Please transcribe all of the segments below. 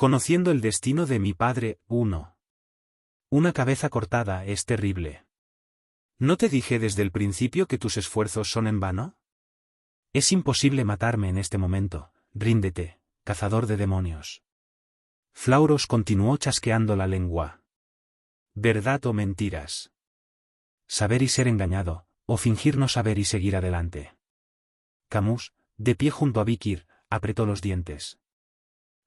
Conociendo el destino de mi padre, una cabeza cortada es terrible. ¿No te dije desde el principio que tus esfuerzos son en vano? Es imposible matarme en este momento, ríndete, cazador de demonios. Flauros continuó chasqueando la lengua. ¿Verdad o mentiras? Saber y ser engañado, o fingir no saber y seguir adelante. Camus, de pie junto a Vikir, apretó los dientes.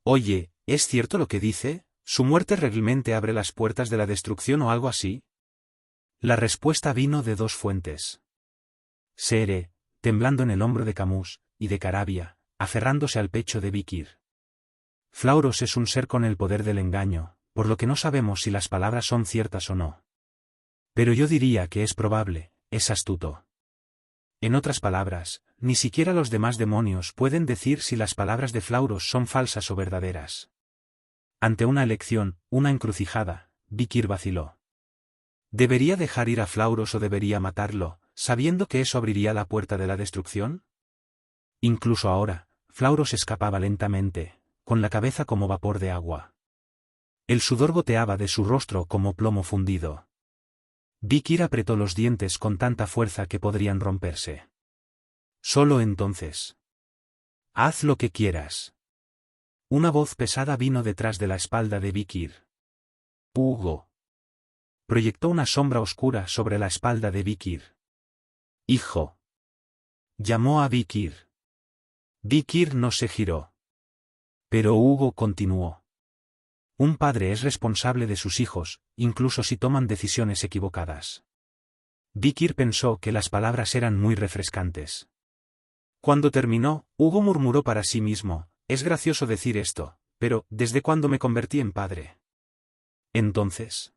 Oye, ¿es cierto lo que dice? ¿Su muerte realmente abre las puertas de la destrucción o algo así? La respuesta vino de dos fuentes. Seere, temblando en el hombro de Camus, y de Carabia, aferrándose al pecho de Vikir. Flauros es un ser con el poder del engaño, por lo que no sabemos si las palabras son ciertas o no. Pero yo diría que es probable, es astuto. En otras palabras, ni siquiera los demás demonios pueden decir si las palabras de Flauros son falsas o verdaderas. Ante una elección, una encrucijada, Vikir vaciló. ¿Debería dejar ir a Flauros o debería matarlo, sabiendo que eso abriría la puerta de la destrucción? Incluso ahora, Flauros escapaba lentamente, con la cabeza como vapor de agua. El sudor goteaba de su rostro como plomo fundido. Vikir apretó los dientes con tanta fuerza que podrían romperse. Solo entonces. Haz lo que quieras. Una voz pesada vino detrás de la espalda de Vikir. Hugo. Proyectó una sombra oscura sobre la espalda de Vikir. Hijo. Llamó a Vikir. Vikir no se giró. Pero Hugo continuó. Un padre es responsable de sus hijos, incluso si toman decisiones equivocadas. Vikir pensó que las palabras eran muy refrescantes. Cuando terminó, Hugo murmuró para sí mismo, es gracioso decir esto, pero, ¿desde cuándo me convertí en padre? Entonces.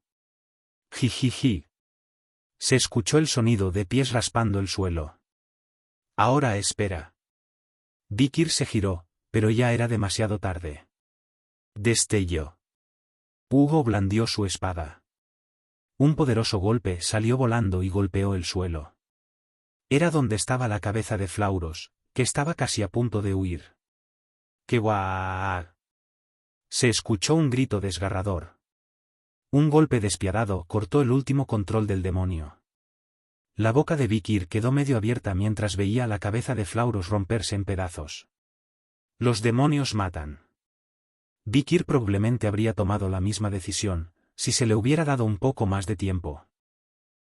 Jijiji. Se escuchó el sonido de pies raspando el suelo. Ahora espera. Vikir se giró, pero ya era demasiado tarde. Destello. Hugo blandió su espada. Un poderoso golpe salió volando y golpeó el suelo. Era donde estaba la cabeza de Flauros, que estaba casi a punto de huir. ¡Qué guau! Se escuchó un grito desgarrador. Un golpe despiadado cortó el último control del demonio. La boca de Vikir quedó medio abierta mientras veía la cabeza de Flauros romperse en pedazos. Los demonios matan. Vikir probablemente habría tomado la misma decisión, si se le hubiera dado un poco más de tiempo.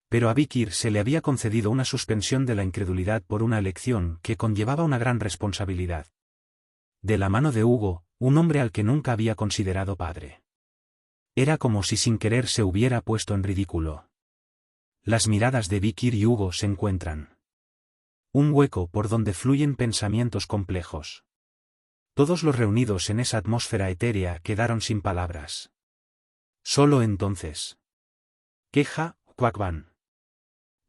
Pero a Vikir se le había concedido una suspensión de la incredulidad por una elección que conllevaba una gran responsabilidad. De la mano de Hugo, un hombre al que nunca había considerado padre. Era como si sin querer se hubiera puesto en ridículo. Las miradas de Vikir y Hugo se encuentran. Un hueco por donde fluyen pensamientos complejos. Todos los reunidos en esa atmósfera etérea quedaron sin palabras. Solo entonces. Queja, Quackban.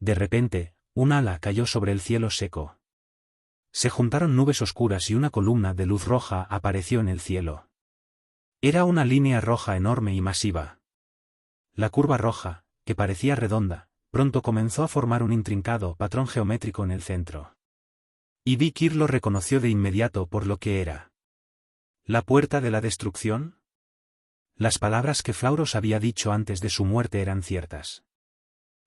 De repente, un ala cayó sobre el cielo seco. Se juntaron nubes oscuras y una columna de luz roja apareció en el cielo. Era una línea roja enorme y masiva. La curva roja, que parecía redonda, pronto comenzó a formar un intrincado patrón geométrico en el centro. Y Vikir lo reconoció de inmediato por lo que era. ¿La puerta de la destrucción? Las palabras que Flauros había dicho antes de su muerte eran ciertas.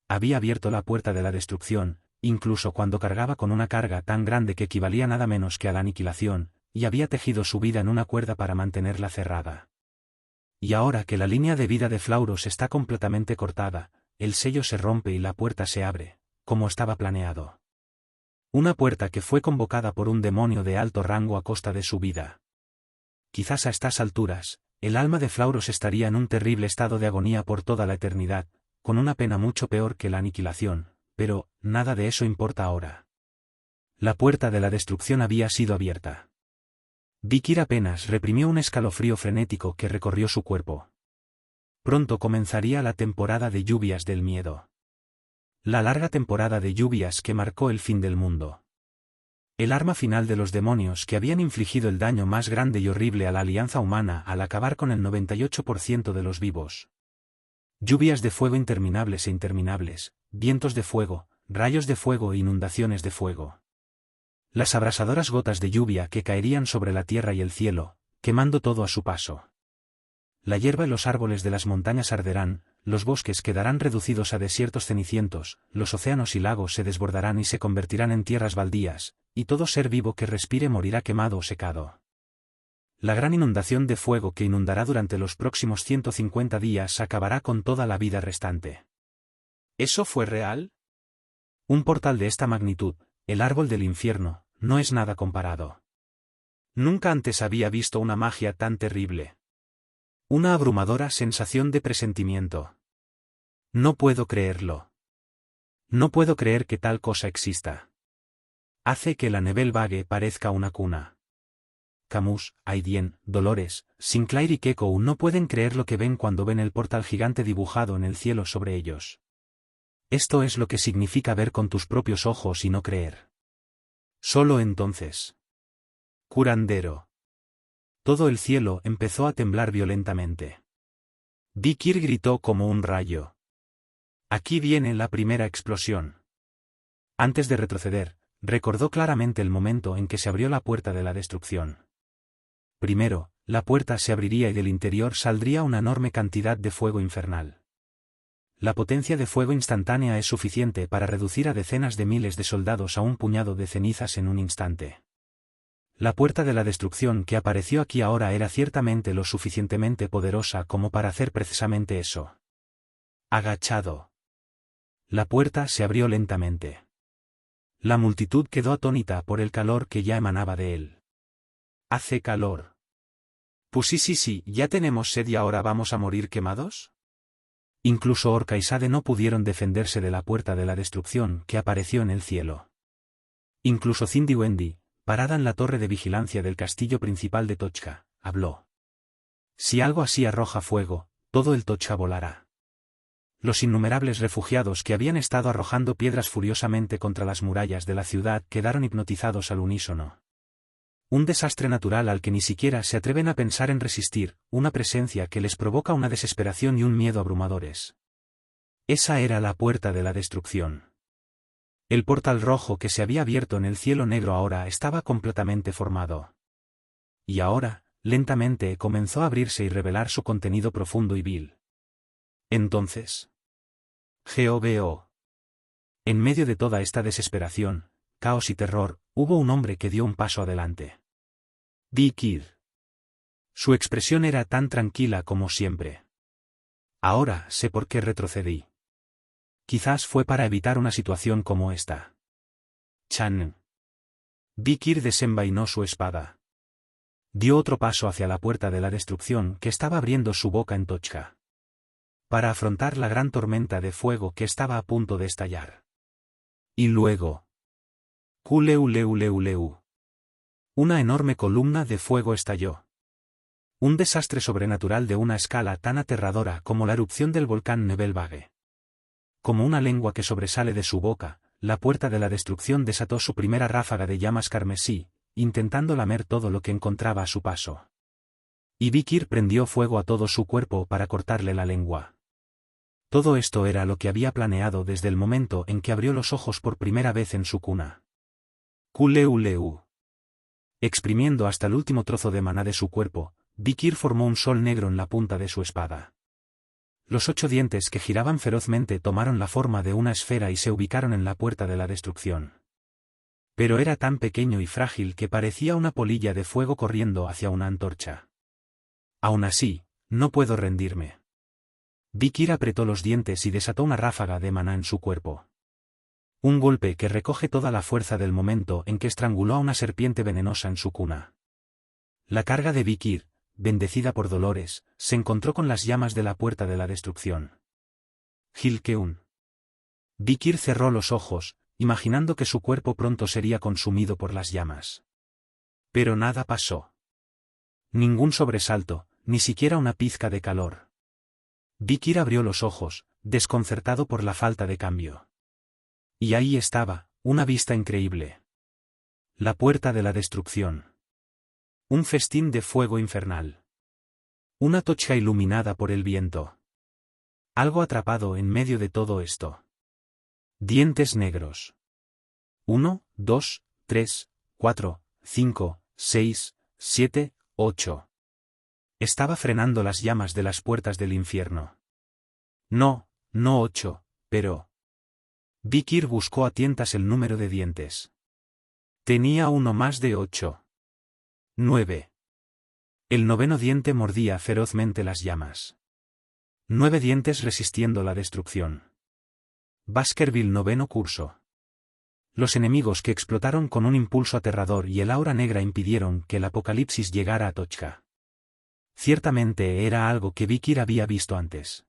Había abierto la puerta de la destrucción, incluso cuando cargaba con una carga tan grande que equivalía nada menos que a la aniquilación, y había tejido su vida en una cuerda para mantenerla cerrada. Y ahora que la línea de vida de Flauros está completamente cortada, el sello se rompe y la puerta se abre, como estaba planeado. Una puerta que fue convocada por un demonio de alto rango a costa de su vida. Quizás a estas alturas, el alma de Flauros estaría en un terrible estado de agonía por toda la eternidad, con una pena mucho peor que la aniquilación, pero, nada de eso importa ahora. La puerta de la destrucción había sido abierta. Vikir apenas reprimió un escalofrío frenético que recorrió su cuerpo. Pronto comenzaría la temporada de lluvias del miedo. La larga temporada de lluvias que marcó el fin del mundo. El arma final de los demonios que habían infligido el daño más grande y horrible a la alianza humana al acabar con el 98% de los vivos. Lluvias de fuego interminables e interminables, vientos de fuego, rayos de fuego e inundaciones de fuego. Las abrasadoras gotas de lluvia que caerían sobre la tierra y el cielo, quemando todo a su paso. La hierba y los árboles de las montañas arderán, los bosques quedarán reducidos a desiertos cenicientos, los océanos y lagos se desbordarán y se convertirán en tierras baldías, y todo ser vivo que respire morirá quemado o secado. La gran inundación de fuego que inundará durante los próximos 150 días acabará con toda la vida restante. ¿Eso fue real? Un portal de esta magnitud, el árbol del infierno, no es nada comparado. Nunca antes había visto una magia tan terrible. Una abrumadora sensación de presentimiento. No puedo creerlo. No puedo creer que tal cosa exista. Hace que la Nebel Vague parezca una cuna. Camus, Aidien, Dolores, Sinclair y Kekou no pueden creer lo que ven cuando ven el portal gigante dibujado en el cielo sobre ellos. Esto es lo que significa ver con tus propios ojos y no creer. Solo entonces. Curandero. Todo el cielo empezó a temblar violentamente. Vikir gritó como un rayo. Aquí viene la primera explosión. Antes de retroceder, recordó claramente el momento en que se abrió la puerta de la destrucción. Primero, la puerta se abriría y del interior saldría una enorme cantidad de fuego infernal. La potencia de fuego instantánea es suficiente para reducir a decenas de miles de soldados a un puñado de cenizas en un instante. La puerta de la destrucción que apareció aquí ahora era ciertamente lo suficientemente poderosa como para hacer precisamente eso. Agachado. La puerta se abrió lentamente. La multitud quedó atónita por el calor que ya emanaba de él. ¿Hace calor? Pues sí, ¿ya tenemos sed y ahora vamos a morir quemados? Incluso Orca y Sade no pudieron defenderse de la puerta de la destrucción que apareció en el cielo. Incluso Cindy Wendy, parada en la torre de vigilancia del castillo principal de Tochka, habló. Si algo así arroja fuego, todo el Tochka volará. Los innumerables refugiados que habían estado arrojando piedras furiosamente contra las murallas de la ciudad quedaron hipnotizados al unísono. Un desastre natural al que ni siquiera se atreven a pensar en resistir, una presencia que les provoca una desesperación y un miedo abrumadores. Esa era la puerta de la destrucción. El portal rojo que se había abierto en el cielo negro ahora estaba completamente formado. Y ahora, lentamente comenzó a abrirse y revelar su contenido profundo y vil. Entonces. G.O.B.O. En medio de toda esta desesperación, caos y terror, hubo un hombre que dio un paso adelante. Vikir. Su expresión era tan tranquila como siempre. Ahora sé por qué retrocedí. Quizás fue para evitar una situación como esta. Chan. Vikir desenvainó su espada. Dio otro paso hacia la puerta de la destrucción que estaba abriendo su boca en Tochka. Para afrontar la gran tormenta de fuego que estaba a punto de estallar. Y luego. Kuleuleuleuleu. Una enorme columna de fuego estalló. Un desastre sobrenatural de una escala tan aterradora como la erupción del volcán Nebel Vague. Como una lengua que sobresale de su boca, la puerta de la destrucción desató su primera ráfaga de llamas carmesí, intentando lamer todo lo que encontraba a su paso. Y Vikir prendió fuego a todo su cuerpo para cortarle la lengua. Todo esto era lo que había planeado desde el momento en que abrió los ojos por primera vez en su cuna. Kuleuleu. Exprimiendo hasta el último trozo de maná de su cuerpo, Vikir formó un sol negro en la punta de su espada. Los 8 dientes que giraban ferozmente tomaron la forma de una esfera y se ubicaron en la puerta de la destrucción. Pero era tan pequeño y frágil que parecía una polilla de fuego corriendo hacia una antorcha. Aún así, no puedo rendirme. Vikir apretó los dientes y desató una ráfaga de maná en su cuerpo. Un golpe que recoge toda la fuerza del momento en que estranguló a una serpiente venenosa en su cuna. La carga de Vikir, bendecida por Dolores, se encontró con las llamas de la puerta de la destrucción. Hilkeun. Vikir cerró los ojos, imaginando que su cuerpo pronto sería consumido por las llamas. Pero nada pasó. Ningún sobresalto, ni siquiera una pizca de calor. Vikir abrió los ojos, desconcertado por la falta de cambio. Y ahí estaba, una vista increíble. La puerta de la destrucción. Un festín de fuego infernal. Una tocha iluminada por el viento. Algo atrapado en medio de todo esto. Dientes negros. 1, 2, 3, 4, 5, 6, 7, 8. Estaba frenando las llamas de las puertas del infierno. No, no 8, pero... Vikir buscó a tientas el número de dientes. Tenía uno más de 8. 9. El noveno diente mordía ferozmente las llamas. 9 dientes resistiendo la destrucción. Baskerville noveno curso. Los enemigos que explotaron con un impulso aterrador y el aura negra impidieron que el apocalipsis llegara a Tochka. Ciertamente era algo que Vikir había visto antes.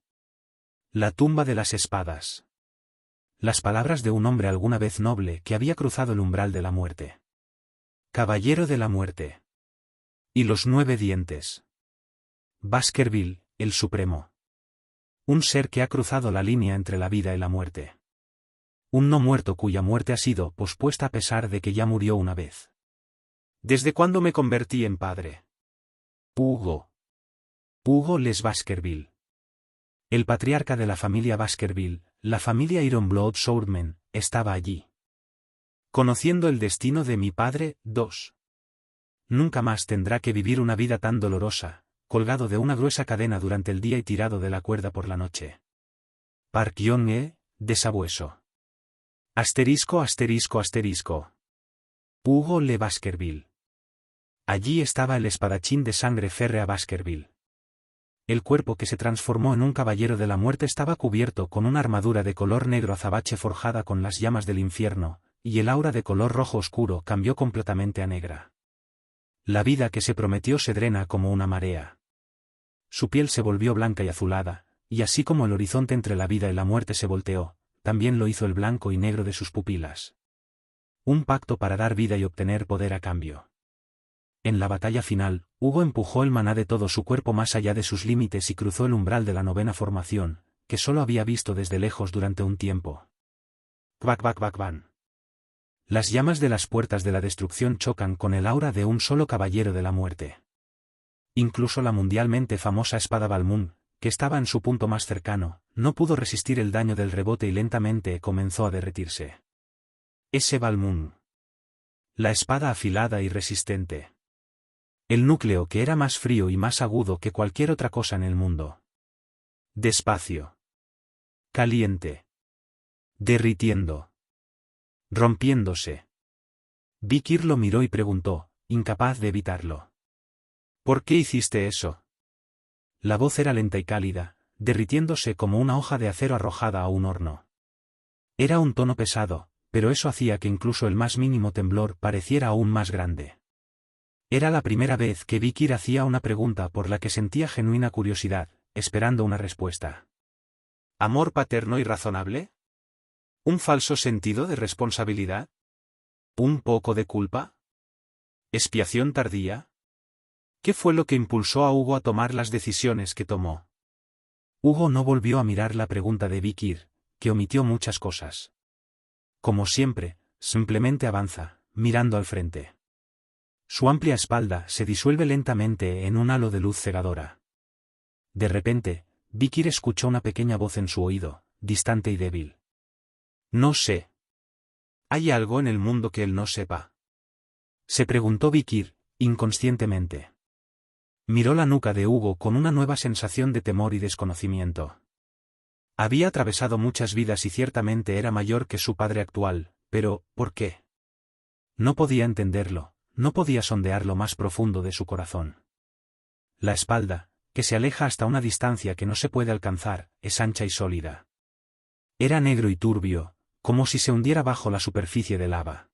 La tumba de las espadas. Las palabras de un hombre alguna vez noble que había cruzado el umbral de la muerte. Caballero de la muerte. Y los 9 dientes. Baskerville, el supremo. Un ser que ha cruzado la línea entre la vida y la muerte. Un no muerto cuya muerte ha sido pospuesta a pesar de que ya murió una vez. ¿Desde cuándo me convertí en padre? Hugo. Hugo Les Baskerville. El patriarca de la familia Baskerville, la familia Ironblood Swordmen, estaba allí. Conociendo el destino de mi padre, 2. Nunca más tendrá que vivir una vida tan dolorosa, colgado de una gruesa cadena durante el día y tirado de la cuerda por la noche. Park Yong-e, de sabueso. Asterisco asterisco asterisco. Hugo Le Baskerville. Allí estaba el espadachín de sangre férrea Baskerville. El cuerpo que se transformó en un caballero de la muerte estaba cubierto con una armadura de color negro azabache forjada con las llamas del infierno, y el aura de color rojo oscuro cambió completamente a negra. La vida que se prometió se drena como una marea. Su piel se volvió blanca y azulada, y así como el horizonte entre la vida y la muerte se volteó, también lo hizo el blanco y negro de sus pupilas. Un pacto para dar vida y obtener poder a cambio. En la batalla final, Hugo empujó el maná de todo su cuerpo más allá de sus límites y cruzó el umbral de la novena formación, que solo había visto desde lejos durante un tiempo. Kvak kvak kvak van. Las llamas de las puertas de la destrucción chocan con el aura de un solo caballero de la muerte. Incluso la mundialmente famosa espada Balmung, que estaba en su punto más cercano, no pudo resistir el daño del rebote y lentamente comenzó a derretirse. Ese Balmung. La espada afilada y resistente. El núcleo que era más frío y más agudo que cualquier otra cosa en el mundo. Despacio. Caliente. Derritiendo. Rompiéndose. Vikir lo miró y preguntó, incapaz de evitarlo. ¿Por qué hiciste eso? La voz era lenta y cálida, derritiéndose como una hoja de acero arrojada a un horno. Era un tono pesado, pero eso hacía que incluso el más mínimo temblor pareciera aún más grande. Era la primera vez que Vikir hacía una pregunta por la que sentía genuina curiosidad, esperando una respuesta. ¿Amor paterno y razonable? ¿Un falso sentido de responsabilidad? ¿Un poco de culpa? ¿Expiación tardía? ¿Qué fue lo que impulsó a Hugo a tomar las decisiones que tomó? Hugo no volvió a mirar la pregunta de Vikir, que omitió muchas cosas. Como siempre, simplemente avanza, mirando al frente. Su amplia espalda se disuelve lentamente en un halo de luz cegadora. De repente, Vikir escuchó una pequeña voz en su oído, distante y débil. No sé. ¿Hay algo en el mundo que él no sepa? Se preguntó Vikir, inconscientemente. Miró la nuca de Hugo con una nueva sensación de temor y desconocimiento. Había atravesado muchas vidas y ciertamente era mayor que su padre actual, pero, ¿por qué? No podía entenderlo. No podía sondear lo más profundo de su corazón. La espalda, que se aleja hasta una distancia que no se puede alcanzar, es ancha y sólida. Era negro y turbio, como si se hundiera bajo la superficie de lava.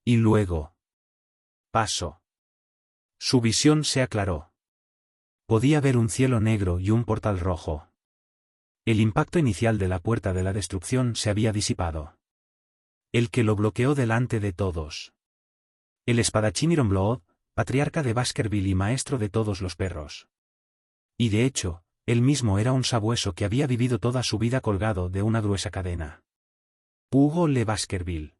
Y luego... pasó. Su visión se aclaró. Podía ver un cielo negro y un portal rojo. El impacto inicial de la puerta de la destrucción se había disipado. El que lo bloqueó delante de todos. El espadachín Ironblood, patriarca de Baskerville y maestro de todos los perros. Y de hecho, él mismo era un sabueso que había vivido toda su vida colgado de una gruesa cadena. Hugo Le Baskerville.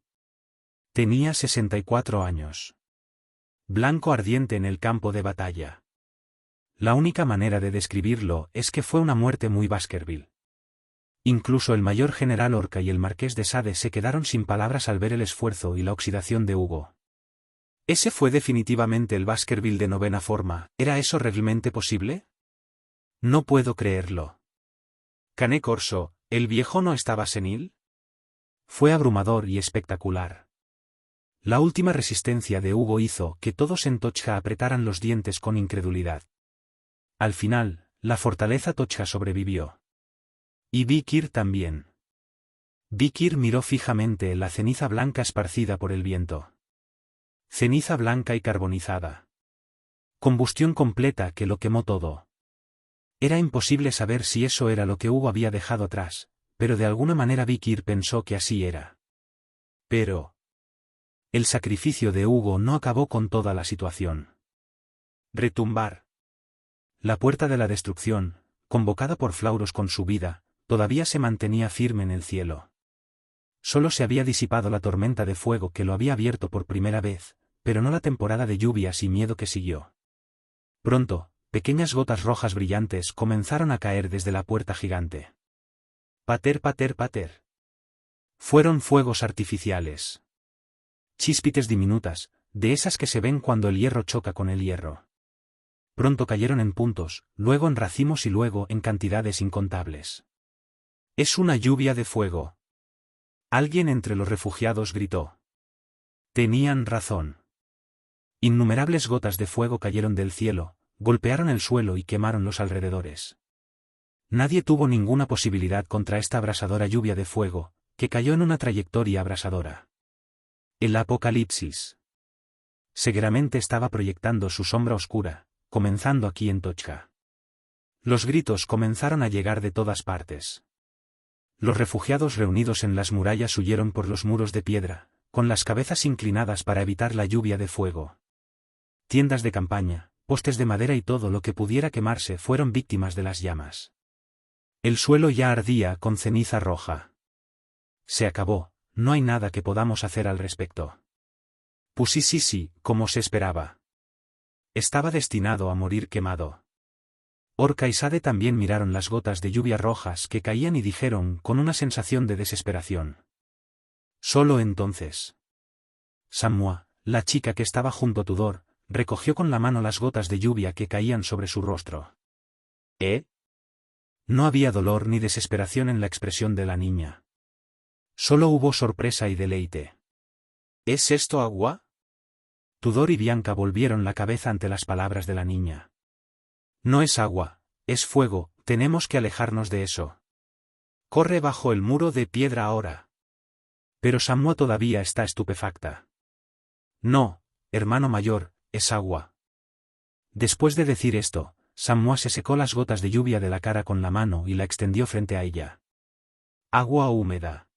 Tenía 64 años. Blanco ardiente en el campo de batalla. La única manera de describirlo es que fue una muerte muy Baskerville. Incluso el mayor general Orca y el marqués de Sade se quedaron sin palabras al ver el esfuerzo y la oxidación de Hugo. Ese fue definitivamente el Baskerville de novena forma. ¿Era eso realmente posible? No puedo creerlo. Cané Corso, ¿el viejo no estaba senil? Fue abrumador y espectacular. La última resistencia de Hugo hizo que todos en Tochja apretaran los dientes con incredulidad. Al final, la fortaleza Tochja sobrevivió. Y Vikir también. Vikir miró fijamente la ceniza blanca esparcida por el viento. Ceniza blanca y carbonizada. Combustión completa que lo quemó todo. Era imposible saber si eso era lo que Hugo había dejado atrás, pero de alguna manera Vikir pensó que así era. Pero el sacrificio de Hugo no acabó con toda la situación. Retumbar. La puerta de la destrucción, convocada por Flauros con su vida, todavía se mantenía firme en el cielo. Solo se había disipado la tormenta de fuego que lo había abierto por primera vez, pero no la temporada de lluvias y miedo que siguió. Pronto, pequeñas gotas rojas brillantes comenzaron a caer desde la puerta gigante. Pater, pater, pater. Fueron fuegos artificiales. Chíspites diminutas, de esas que se ven cuando el hierro choca con el hierro. Pronto cayeron en puntos, luego en racimos y luego en cantidades incontables. Es una lluvia de fuego. Alguien entre los refugiados gritó. Tenían razón. Innumerables gotas de fuego cayeron del cielo, golpearon el suelo y quemaron los alrededores. Nadie tuvo ninguna posibilidad contra esta abrasadora lluvia de fuego, que cayó en una trayectoria abrasadora. El apocalipsis. Seguramente estaba proyectando su sombra oscura, comenzando aquí en Tochja. Los gritos comenzaron a llegar de todas partes. Los refugiados reunidos en las murallas huyeron por los muros de piedra, con las cabezas inclinadas para evitar la lluvia de fuego. Tiendas de campaña, postes de madera y todo lo que pudiera quemarse fueron víctimas de las llamas. El suelo ya ardía con ceniza roja. Se acabó, no hay nada que podamos hacer al respecto. Pues sí, como se esperaba. Estaba destinado a morir quemado. Orca y Sade también miraron las gotas de lluvia rojas que caían y dijeron con una sensación de desesperación. Solo entonces. Samua, la chica que estaba junto a Tudor, recogió con la mano las gotas de lluvia que caían sobre su rostro. ¿Eh? No había dolor ni desesperación en la expresión de la niña. Solo hubo sorpresa y deleite. ¿Es esto agua? Tudor y Bianca volvieron la cabeza ante las palabras de la niña. No es agua, es fuego, tenemos que alejarnos de eso. Corre bajo el muro de piedra ahora. Pero Samua todavía está estupefacta. No, hermano mayor, es agua. Después de decir esto, Samua se secó las gotas de lluvia de la cara con la mano y la extendió frente a ella. Agua húmeda.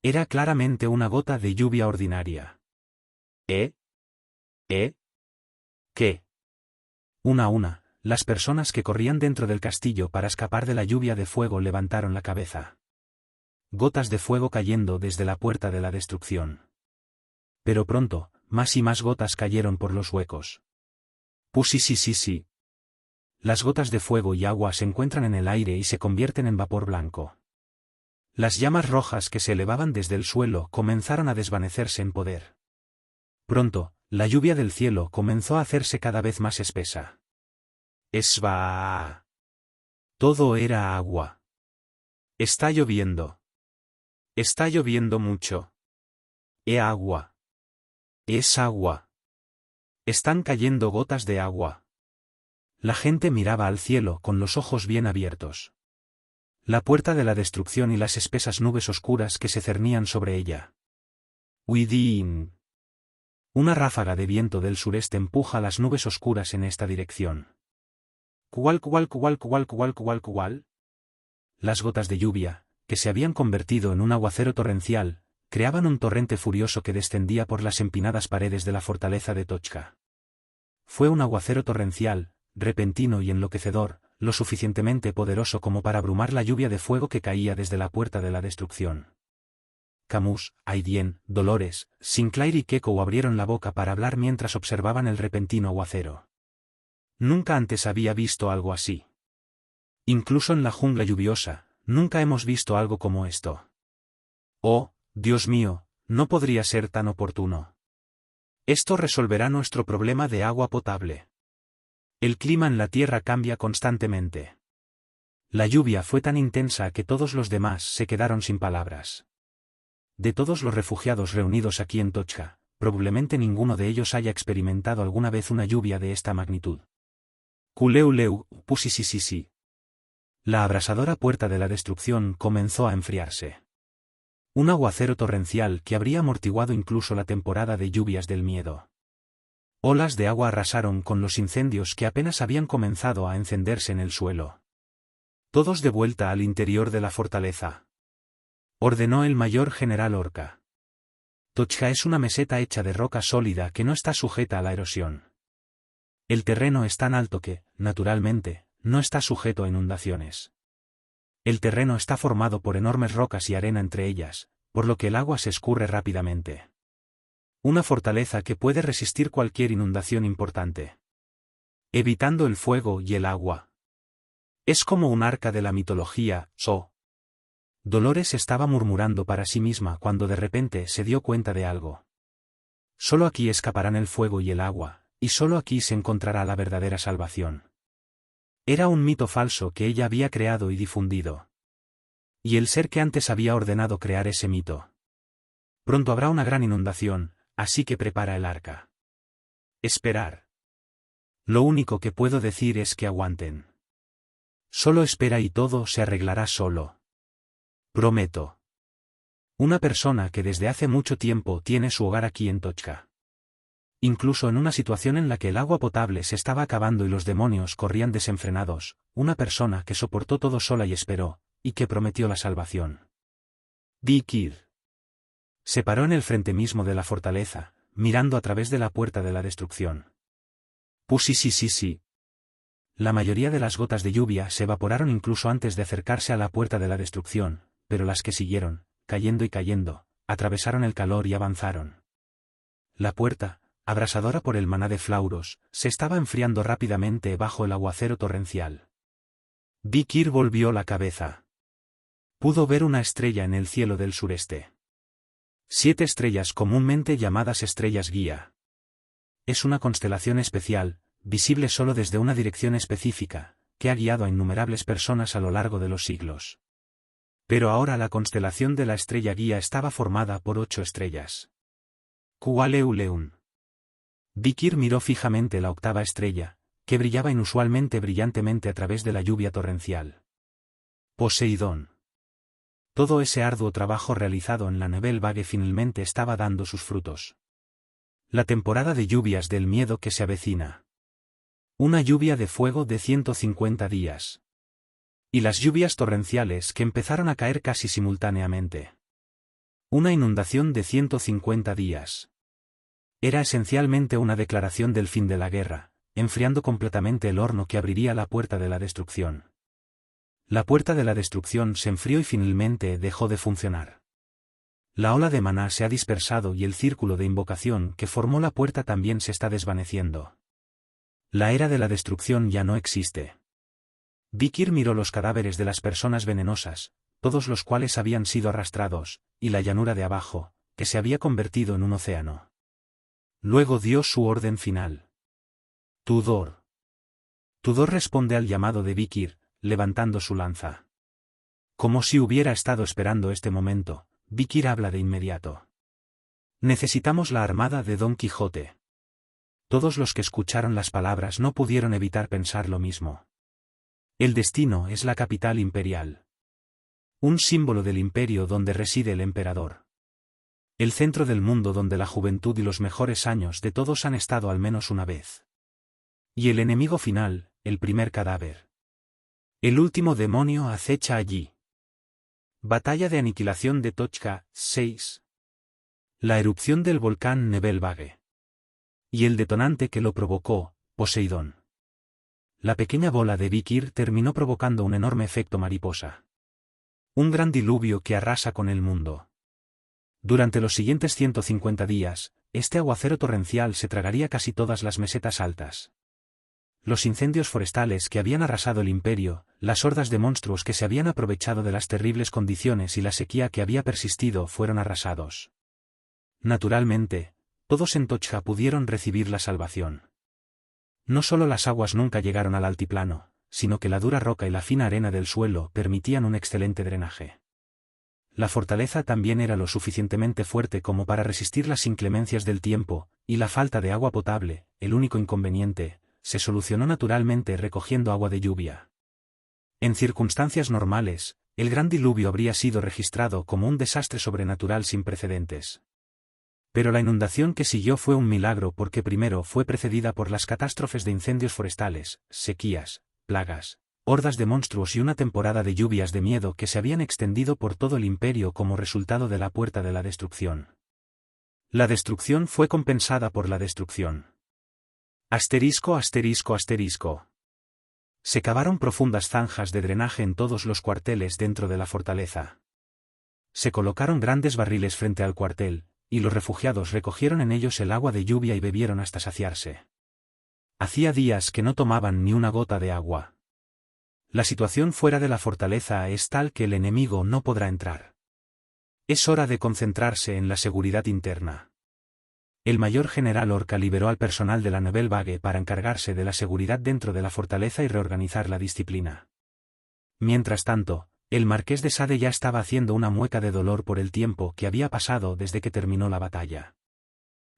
Era claramente una gota de lluvia ordinaria. ¿Eh? ¿Qué? Una a una, las personas que corrían dentro del castillo para escapar de la lluvia de fuego levantaron la cabeza. Gotas de fuego cayendo desde la puerta de la destrucción. Pero pronto, más y más gotas cayeron por los huecos. Pues sí. Las gotas de fuego y agua se encuentran en el aire y se convierten en vapor blanco. Las llamas rojas que se elevaban desde el suelo comenzaron a desvanecerse en poder. Pronto, la lluvia del cielo comenzó a hacerse cada vez más espesa. ¡Esva! Todo era agua. Está lloviendo. Está lloviendo mucho. Agua. Es agua. Están cayendo gotas de agua. La gente miraba al cielo con los ojos bien abiertos. La puerta de la destrucción y las espesas nubes oscuras que se cernían sobre ella. Within. Una ráfaga de viento del sureste empuja las nubes oscuras en esta dirección. ¿Cuál? Las gotas de lluvia, que se habían convertido en un aguacero torrencial, creaban un torrente furioso que descendía por las empinadas paredes de la fortaleza de Tochja. Fue un aguacero torrencial, repentino y enloquecedor, lo suficientemente poderoso como para abrumar la lluvia de fuego que caía desde la puerta de la destrucción. Camus, Aidien, Dolores, Sinclair y Kekou abrieron la boca para hablar mientras observaban el repentino aguacero. Nunca antes había visto algo así. Incluso en la jungla lluviosa, nunca hemos visto algo como esto. Oh, Dios mío, no podría ser tan oportuno. Esto resolverá nuestro problema de agua potable. El clima en la Tierra cambia constantemente. La lluvia fue tan intensa que todos los demás se quedaron sin palabras. De todos los refugiados reunidos aquí en Tochka, probablemente ninguno de ellos haya experimentado alguna vez una lluvia de esta magnitud. Kuleuleu, pusisisisi. La abrasadora puerta de la destrucción comenzó a enfriarse. Un aguacero torrencial que habría amortiguado incluso la temporada de lluvias del miedo. Olas de agua arrasaron con los incendios que apenas habían comenzado a encenderse en el suelo. Todos de vuelta al interior de la fortaleza. Ordenó el mayor general Orca. Tochka es una meseta hecha de roca sólida que no está sujeta a la erosión. El terreno es tan alto que, naturalmente, no está sujeto a inundaciones. El terreno está formado por enormes rocas y arena entre ellas, por lo que el agua se escurre rápidamente. Una fortaleza que puede resistir cualquier inundación importante. Evitando el fuego y el agua. Es como un arca de la mitología, So. Dolores estaba murmurando para sí misma cuando de repente se dio cuenta de algo. Solo aquí escaparán el fuego y el agua, y solo aquí se encontrará la verdadera salvación. Era un mito falso que ella había creado y difundido. Y el ser que antes había ordenado crear ese mito. Pronto habrá una gran inundación, así que prepara el arca. Esperar. Lo único que puedo decir es que aguanten. Solo espera y todo se arreglará solo. Prometo. Una persona que desde hace mucho tiempo tiene su hogar aquí en Tochka. Incluso en una situación en la que el agua potable se estaba acabando y los demonios corrían desenfrenados, una persona que soportó todo sola y esperó, y que prometió la salvación. Vikir. Se paró en el frente mismo de la fortaleza, mirando a través de la puerta de la destrucción. Pusisisisi. La mayoría de las gotas de lluvia se evaporaron incluso antes de acercarse a la puerta de la destrucción, pero las que siguieron, cayendo y cayendo, atravesaron el calor y avanzaron. La puerta, abrasadora por el maná de Flauros, se estaba enfriando rápidamente bajo el aguacero torrencial. Vikir volvió la cabeza. Pudo ver una estrella en el cielo del sureste. 7 estrellas comúnmente llamadas estrellas guía. Es una constelación especial, visible solo desde una dirección específica, que ha guiado a innumerables personas a lo largo de los siglos. Pero ahora la constelación de la estrella guía estaba formada por 8 estrellas. Kualeuleun. Vikir miró fijamente la octava estrella, que brillaba inusualmente brillantemente a través de la lluvia torrencial. Poseidón. Todo ese arduo trabajo realizado en la Nebelvague finalmente estaba dando sus frutos. La temporada de lluvias del miedo que se avecina. Una lluvia de fuego de 150 días. Y las lluvias torrenciales que empezaron a caer casi simultáneamente. Una inundación de 150 días. Era esencialmente una declaración del fin de la guerra, enfriando completamente el horno que abriría la puerta de la destrucción. La puerta de la destrucción se enfrió y finalmente dejó de funcionar. La ola de maná se ha dispersado y el círculo de invocación que formó la puerta también se está desvaneciendo. La era de la destrucción ya no existe. Vikir miró los cadáveres de las personas venenosas, todos los cuales habían sido arrastrados, y la llanura de abajo, que se había convertido en un océano. Luego dio su orden final. Tudor. Tudor responde al llamado de Vikir, levantando su lanza. Como si hubiera estado esperando este momento, Vikir habla de inmediato. Necesitamos la armada de Don Quijote. Todos los que escucharon las palabras no pudieron evitar pensar lo mismo. El destino es la capital imperial. Un símbolo del imperio donde reside el emperador. El centro del mundo donde la juventud y los mejores años de todos han estado al menos una vez. Y el enemigo final, el primer cadáver. El último demonio acecha allí. Batalla de aniquilación de Tochka, 6. La erupción del volcán Nebelvague. Y el detonante que lo provocó, Poseidón. La pequeña bola de Vikir terminó provocando un enorme efecto mariposa. Un gran diluvio que arrasa con el mundo. Durante los siguientes 150 días, este aguacero torrencial se tragaría casi todas las mesetas altas. Los incendios forestales que habían arrasado el imperio, las hordas de monstruos que se habían aprovechado de las terribles condiciones y la sequía que había persistido fueron arrasados. Naturalmente, todos en Tochka pudieron recibir la salvación. No solo las aguas nunca llegaron al altiplano, sino que la dura roca y la fina arena del suelo permitían un excelente drenaje. La fortaleza también era lo suficientemente fuerte como para resistir las inclemencias del tiempo, y la falta de agua potable, el único inconveniente, se solucionó naturalmente recogiendo agua de lluvia. En circunstancias normales, el gran diluvio habría sido registrado como un desastre sobrenatural sin precedentes. Pero la inundación que siguió fue un milagro porque primero fue precedida por las catástrofes de incendios forestales, sequías, plagas, hordas de monstruos y una temporada de lluvias de miedo que se habían extendido por todo el imperio como resultado de la puerta de la destrucción. La destrucción fue compensada por la destrucción. Asterisco, asterisco, asterisco. Se cavaron profundas zanjas de drenaje en todos los cuarteles dentro de la fortaleza. Se colocaron grandes barriles frente al cuartel, y los refugiados recogieron en ellos el agua de lluvia y bebieron hasta saciarse. Hacía días que no tomaban ni una gota de agua. La situación fuera de la fortaleza es tal que el enemigo no podrá entrar. Es hora de concentrarse en la seguridad interna. El mayor general Orca liberó al personal de la Nebelvague para encargarse de la seguridad dentro de la fortaleza y reorganizar la disciplina. Mientras tanto, el marqués de Sade ya estaba haciendo una mueca de dolor por el tiempo que había pasado desde que terminó la batalla.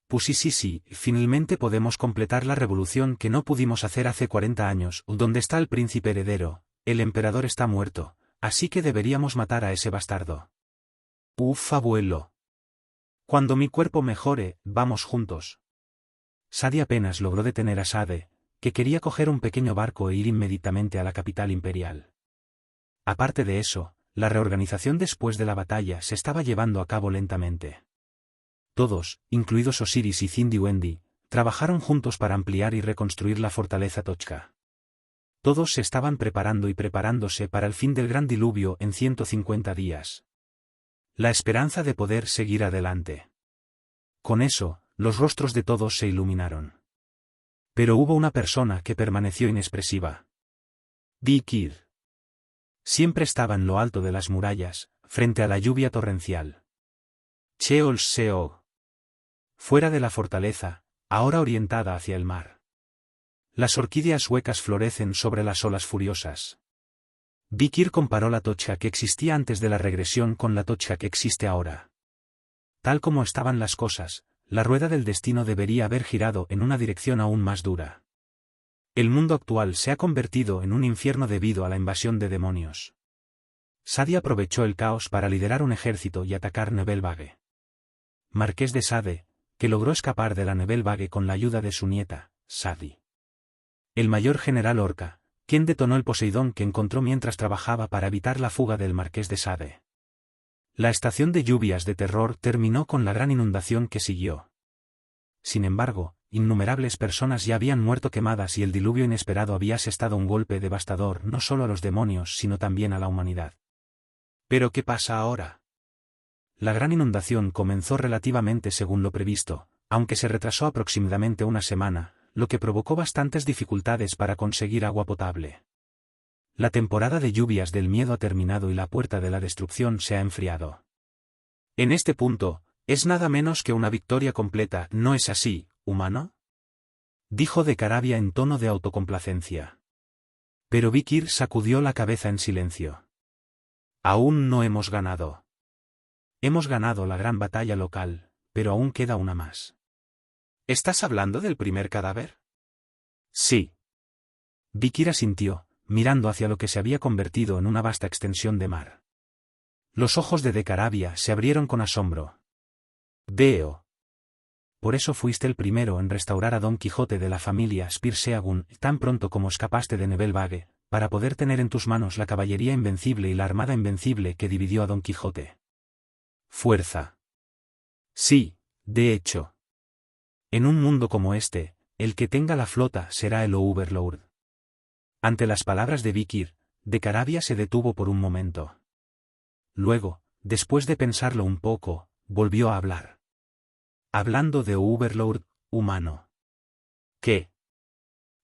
Pues sí, finalmente podemos completar la revolución que no pudimos hacer hace 40 años. ¿Dónde está el príncipe heredero? El emperador está muerto, así que deberíamos matar a ese bastardo. Uf, abuelo. Cuando mi cuerpo mejore, vamos juntos. Sade apenas logró detener a Sade, que quería coger un pequeño barco e ir inmediatamente a la capital imperial. Aparte de eso, la reorganización después de la batalla se estaba llevando a cabo lentamente. Todos, incluidos Osiris y Cindy Wendy, trabajaron juntos para ampliar y reconstruir la fortaleza Tochka. Todos se estaban preparando y preparándose para el fin del gran diluvio en 150 días. La esperanza de poder seguir adelante. Con eso, los rostros de todos se iluminaron. Pero hubo una persona que permaneció inexpresiva. Vikir. Siempre estaba en lo alto de las murallas, frente a la lluvia torrencial. Cheol Seo. Fuera de la fortaleza, ahora orientada hacia el mar. Las orquídeas huecas florecen sobre las olas furiosas. Vikir comparó la Tochka que existía antes de la regresión con la Tochka que existe ahora. Tal como estaban las cosas, la rueda del destino debería haber girado en una dirección aún más dura. El mundo actual se ha convertido en un infierno debido a la invasión de demonios. Sade aprovechó el caos para liderar un ejército y atacar Nebelvague. Marqués de Sade, que logró escapar de la Nebelvague con la ayuda de su nieta, Sadi. El mayor general Orca, quien detonó el Poseidón que encontró mientras trabajaba para evitar la fuga del Marqués de Sade. La estación de lluvias de terror terminó con la gran inundación que siguió. Sin embargo, innumerables personas ya habían muerto quemadas y el diluvio inesperado había asestado un golpe devastador no solo a los demonios sino también a la humanidad. ¿Pero qué pasa ahora? La gran inundación comenzó relativamente según lo previsto, aunque se retrasó aproximadamente una semana, lo que provocó bastantes dificultades para conseguir agua potable. La temporada de lluvias del miedo ha terminado y la puerta de la destrucción se ha enfriado. En este punto, es nada menos que una victoria completa, ¿no es así, humano? Dijo de Carabia en tono de autocomplacencia. Pero Vikir sacudió la cabeza en silencio. Aún no hemos ganado. Hemos ganado la gran batalla local, pero aún queda una más. ¿Estás hablando del primer cadáver? Sí. Vikir asintió, mirando hacia lo que se había convertido en una vasta extensión de mar. Los ojos de Carabia se abrieron con asombro. Veo. Por eso fuiste el primero en restaurar a Don Quijote de la familia Spir-Seagun tan pronto como escapaste de Nebelvague, para poder tener en tus manos la caballería invencible y la armada invencible que dividió a Don Quijote. Fuerza. Sí, de hecho. En un mundo como este, el que tenga la flota será el Overlord. Ante las palabras de Vikir, de Carabia se detuvo por un momento. Luego, después de pensarlo un poco, volvió a hablar. Hablando de Overlord, humano. ¿Qué?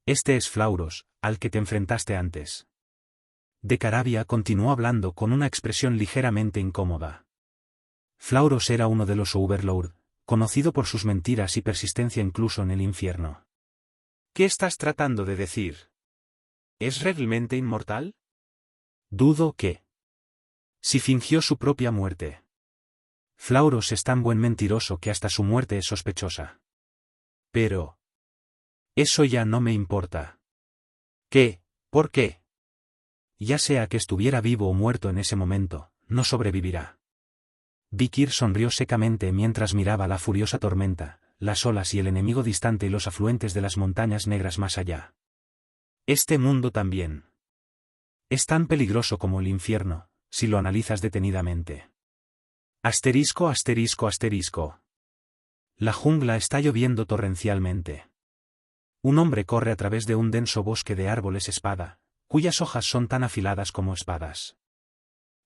Este es Flauros, al que te enfrentaste antes. De Carabia continuó hablando con una expresión ligeramente incómoda. Flauros era uno de los Overlord, conocido por sus mentiras y persistencia incluso en el infierno. ¿Qué estás tratando de decir? ¿Es realmente inmortal? Dudo que. Si fingió su propia muerte. Flauros es tan buen mentiroso que hasta su muerte es sospechosa. Pero. Eso ya no me importa. ¿Qué? ¿Por qué? Ya sea que estuviera vivo o muerto en ese momento, no sobrevivirá. Vikir sonrió secamente mientras miraba la furiosa tormenta, las olas y el enemigo distante y los afluentes de las montañas negras más allá. Este mundo también. Es tan peligroso como el infierno, si lo analizas detenidamente. Asterisco, asterisco, asterisco. La jungla está lloviendo torrencialmente. Un hombre corre a través de un denso bosque de árboles espada, cuyas hojas son tan afiladas como espadas.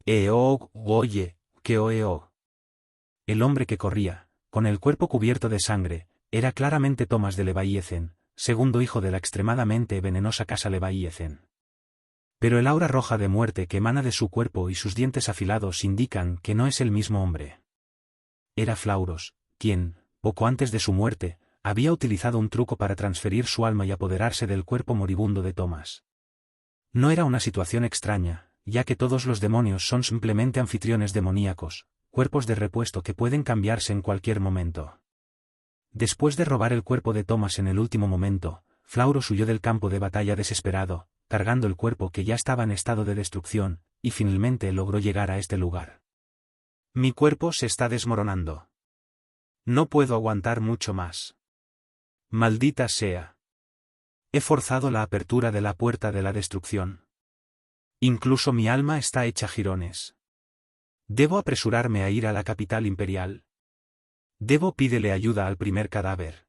Oye, que oeo. El hombre que corría, con el cuerpo cubierto de sangre, era claramente Tomás de Leviathan, segundo hijo de la extremadamente venenosa casa Leviathan. Pero el aura roja de muerte que emana de su cuerpo y sus dientes afilados indican que no es el mismo hombre. Era Flauros, quien, poco antes de su muerte, había utilizado un truco para transferir su alma y apoderarse del cuerpo moribundo de Tomás. No era una situación extraña, ya que todos los demonios son simplemente anfitriones demoníacos, cuerpos de repuesto que pueden cambiarse en cualquier momento. Después de robar el cuerpo de Tomás en el último momento, Flauros huyó del campo de batalla desesperado, cargando el cuerpo que ya estaba en estado de destrucción, y finalmente logró llegar a este lugar. Mi cuerpo se está desmoronando. No puedo aguantar mucho más. Maldita sea. He forzado la apertura de la puerta de la destrucción. Incluso mi alma está hecha jirones. Debo apresurarme a ir a la capital imperial. Pídele ayuda al primer cadáver.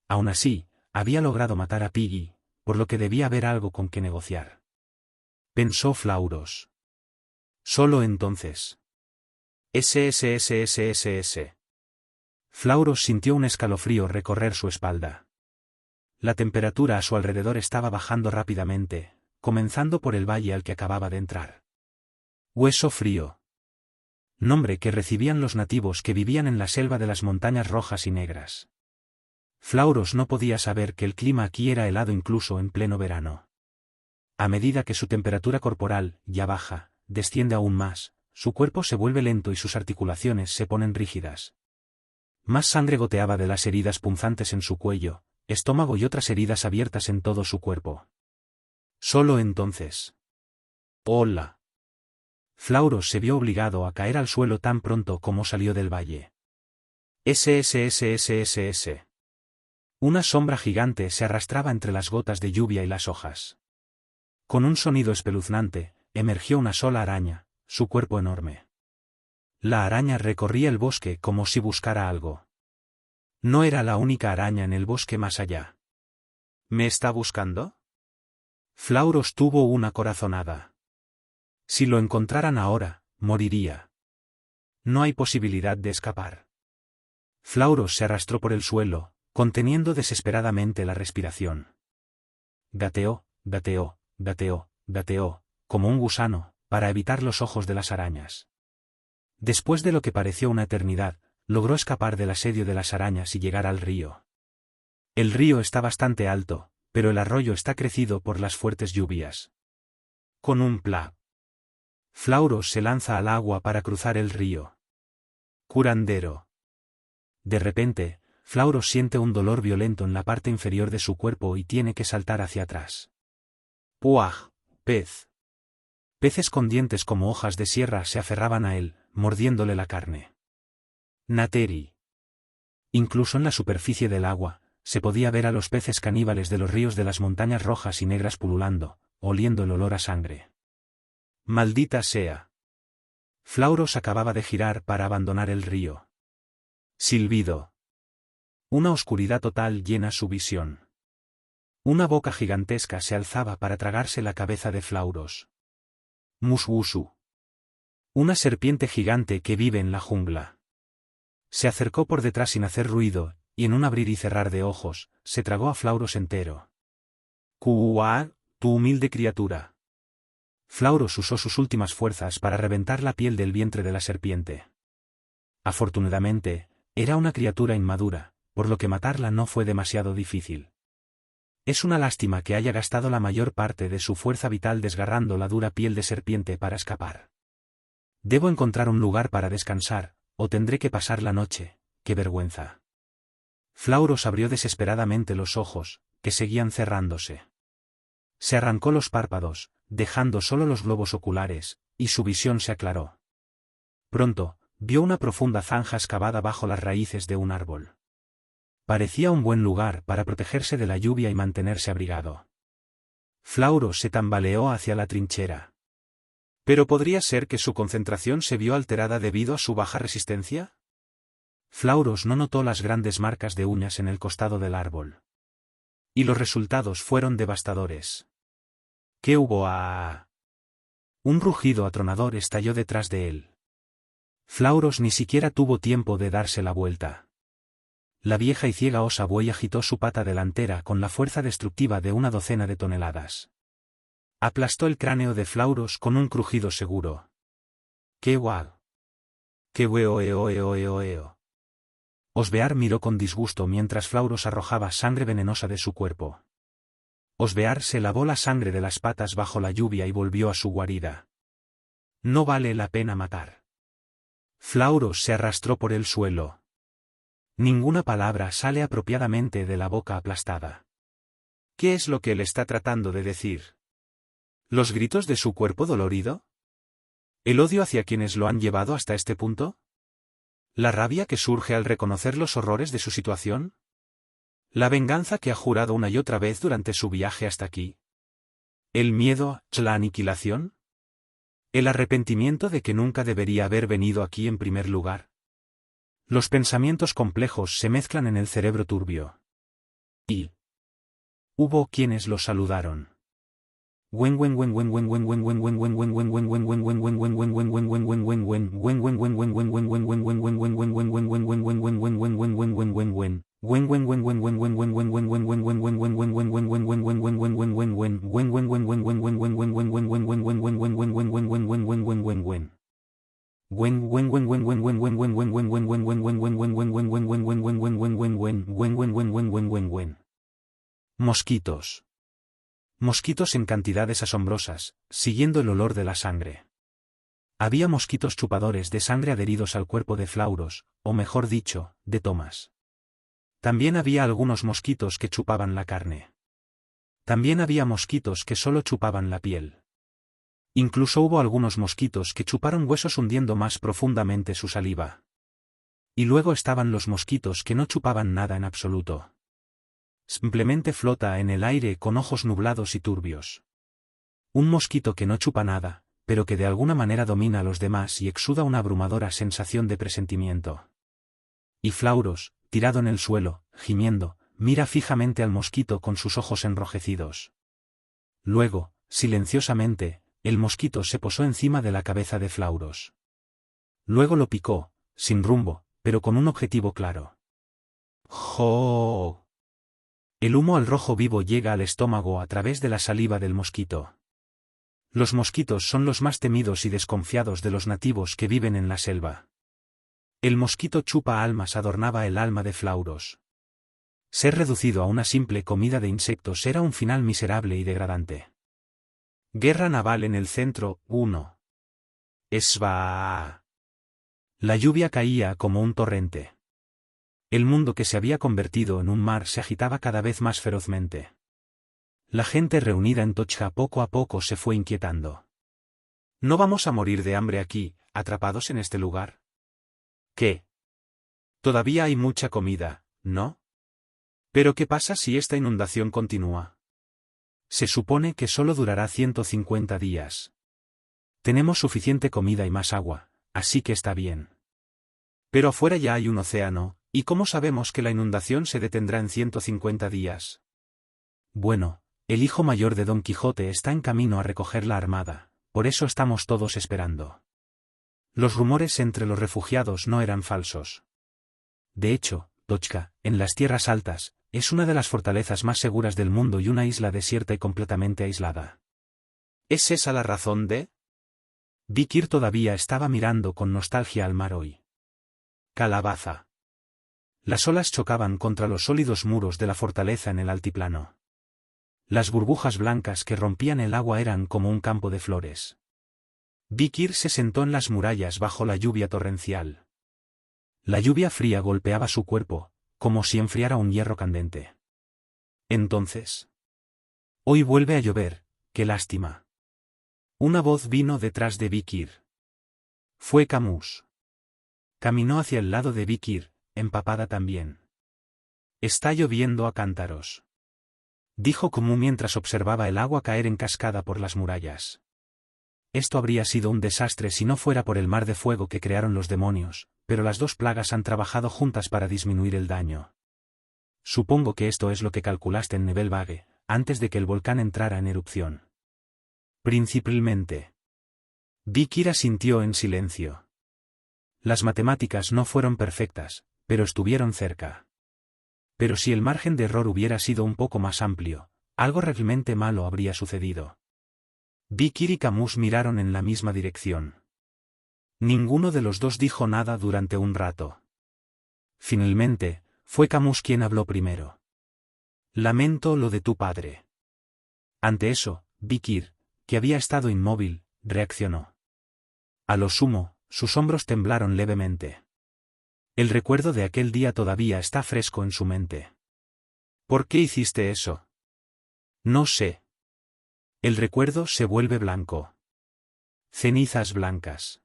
Aún así, había logrado matar a Piggy, por lo que debía haber algo con que negociar. Pensó Flauros. Solo entonces. SSSSSS. Flauros sintió un escalofrío recorrer su espalda. La temperatura a su alrededor estaba bajando rápidamente, comenzando por el valle al que acababa de entrar. Hueso frío. Nombre que recibían los nativos que vivían en la selva de las montañas rojas y negras. Flauros no podía saber que el clima aquí era helado incluso en pleno verano. A medida que su temperatura corporal, ya baja, desciende aún más, su cuerpo se vuelve lento y sus articulaciones se ponen rígidas. Más sangre goteaba de las heridas punzantes en su cuello, estómago y otras heridas abiertas en todo su cuerpo. Solo entonces. ¡Hola! Flauros se vio obligado a caer al suelo tan pronto como salió del valle. SSSSSS. Una sombra gigante se arrastraba entre las gotas de lluvia y las hojas. Con un sonido espeluznante, emergió una sola araña, su cuerpo enorme. La araña recorría el bosque como si buscara algo. No era la única araña en el bosque más allá. ¿Me está buscando? Flauros tuvo una corazonada. Si lo encontraran ahora, moriría. No hay posibilidad de escapar. Flauros se arrastró por el suelo, conteniendo desesperadamente la respiración. Gateó, gateó, gateó, gateó, como un gusano, para evitar los ojos de las arañas. Después de lo que pareció una eternidad, logró escapar del asedio de las arañas y llegar al río. El río está bastante alto, pero el arroyo está crecido por las fuertes lluvias. Con un plap. Flauros se lanza al agua para cruzar el río. Curandero. De repente, Flauros siente un dolor violento en la parte inferior de su cuerpo y tiene que saltar hacia atrás. ¡Puaj! Pez. Peces con dientes como hojas de sierra se aferraban a él, mordiéndole la carne. Nateri. Incluso en la superficie del agua, se podía ver a los peces caníbales de los ríos de las montañas rojas y negras pululando, oliendo el olor a sangre. Maldita sea. Flauros acababa de girar para abandonar el río. Silbido. Una oscuridad total llena su visión. Una boca gigantesca se alzaba para tragarse la cabeza de Flauros. Muswusu. Una serpiente gigante que vive en la jungla. Se acercó por detrás sin hacer ruido, y en un abrir y cerrar de ojos, se tragó a Flauros entero. Kuuaa, tu humilde criatura. Flauros usó sus últimas fuerzas para reventar la piel del vientre de la serpiente. Afortunadamente, Era una criatura inmadura, por lo que matarla no fue demasiado difícil. Es una lástima que haya gastado la mayor parte de su fuerza vital desgarrando la dura piel de serpiente para escapar. Debo encontrar un lugar para descansar, o tendré que pasar la noche. ¡Qué vergüenza! Flauros abrió desesperadamente los ojos, que seguían cerrándose. Se arrancó los párpados, dejando solo los globos oculares, y su visión se aclaró. Pronto, vio una profunda zanja excavada bajo las raíces de un árbol. Parecía un buen lugar para protegerse de la lluvia y mantenerse abrigado. Flauros se tambaleó hacia la trinchera. ¿Pero podría ser que su concentración se vio alterada debido a su baja resistencia? Flauros no notó las grandes marcas de uñas en el costado del árbol. Y los resultados fueron devastadores. ¿Qué hubo? Un rugido atronador estalló detrás de él. Flauros ni siquiera tuvo tiempo de darse la vuelta. La vieja y ciega osa buey agitó su pata delantera con la fuerza destructiva de una docena de toneladas. Aplastó el cráneo de Flauros con un crujido seguro. ¡Qué guau! ¡Qué hueo! Osbear miró con disgusto mientras Flauros arrojaba sangre venenosa de su cuerpo. Osbear se lavó la sangre de las patas bajo la lluvia y volvió a su guarida. No vale la pena matar. Flauros se arrastró por el suelo. Ninguna palabra sale apropiadamente de la boca aplastada. ¿Qué es lo que él está tratando de decir? ¿Los gritos de su cuerpo dolorido? ¿El odio hacia quienes lo han llevado hasta este punto? ¿La rabia que surge al reconocer los horrores de su situación? ¿La venganza que ha jurado una y otra vez durante su viaje hasta aquí? ¿El miedo, la aniquilación? ¿El arrepentimiento de que nunca debería haber venido aquí en primer lugar? Los pensamientos complejos se mezclan en el cerebro turbio. Y hubo quienes lo saludaron. Mosquitos. Mosquitos en cantidades asombrosas, siguiendo el olor de la sangre. Había mosquitos chupadores de sangre adheridos al cuerpo de Flauros, o mejor dicho, de Thomas. También había algunos mosquitos que chupaban la carne. También había mosquitos que solo chupaban la piel. Incluso hubo algunos mosquitos que chuparon huesos hundiendo más profundamente su saliva. Y luego estaban los mosquitos que no chupaban nada en absoluto. Simplemente flota en el aire con ojos nublados y turbios. Un mosquito que no chupa nada, pero que de alguna manera domina a los demás y exuda una abrumadora sensación de presentimiento. Y Flauros, tirado en el suelo, gimiendo, mira fijamente al mosquito con sus ojos enrojecidos. Luego, silenciosamente, el mosquito se posó encima de la cabeza de Flauros. Luego lo picó, sin rumbo, pero con un objetivo claro. ¡Jo! El humo al rojo vivo llega al estómago a través de la saliva del mosquito. Los mosquitos son los más temidos y desconfiados de los nativos que viven en la selva. El mosquito chupa almas adornaba el alma de Flauros. Ser reducido a una simple comida de insectos era un final miserable y degradante. Guerra naval en el centro, 1. Esba. La lluvia caía como un torrente. El mundo que se había convertido en un mar se agitaba cada vez más ferozmente. La gente reunida en Tochka poco a poco se fue inquietando. ¿No vamos a morir de hambre aquí, atrapados en este lugar? ¿Qué? Todavía hay mucha comida, ¿no? ¿Pero qué pasa si esta inundación continúa? Se supone que solo durará 150 días. Tenemos suficiente comida y más agua, así que está bien. Pero afuera ya hay un océano. ¿Y cómo sabemos que la inundación se detendrá en 150 días? Bueno, el hijo mayor de Don Quijote está en camino a recoger la armada, por eso estamos todos esperando. Los rumores entre los refugiados no eran falsos. De hecho, Tochka, en las tierras altas, es una de las fortalezas más seguras del mundo y una isla desierta y completamente aislada. ¿Es esa la razón de? Vikir todavía estaba mirando con nostalgia al mar hoy. Calabaza. Las olas chocaban contra los sólidos muros de la fortaleza en el altiplano. Las burbujas blancas que rompían el agua eran como un campo de flores. Vikir se sentó en las murallas bajo la lluvia torrencial. La lluvia fría golpeaba su cuerpo, como si enfriara un hierro candente. Entonces. Hoy vuelve a llover, qué lástima. Una voz vino detrás de Vikir. Fue Camus. Caminó hacia el lado de Vikir, empapada también. Está lloviendo a cántaros, dijo Camus mientras observaba el agua caer en cascada por las murallas. Esto habría sido un desastre si no fuera por el mar de fuego que crearon los demonios, pero las dos plagas han trabajado juntas para disminuir el daño. Supongo que esto es lo que calculaste en Nebelvague, antes de que el volcán entrara en erupción. Principalmente. Vikir asintió en silencio. Las matemáticas no fueron perfectas, pero estuvieron cerca. Pero si el margen de error hubiera sido un poco más amplio, algo realmente malo habría sucedido. Vikir y Camus miraron en la misma dirección. Ninguno de los dos dijo nada durante un rato. Finalmente, fue Camus quien habló primero. Lamento lo de tu padre. Ante eso, Vikir, que había estado inmóvil, reaccionó. A lo sumo, sus hombros temblaron levemente. El recuerdo de aquel día todavía está fresco en su mente. ¿Por qué hiciste eso? No sé. El recuerdo se vuelve blanco. Cenizas blancas.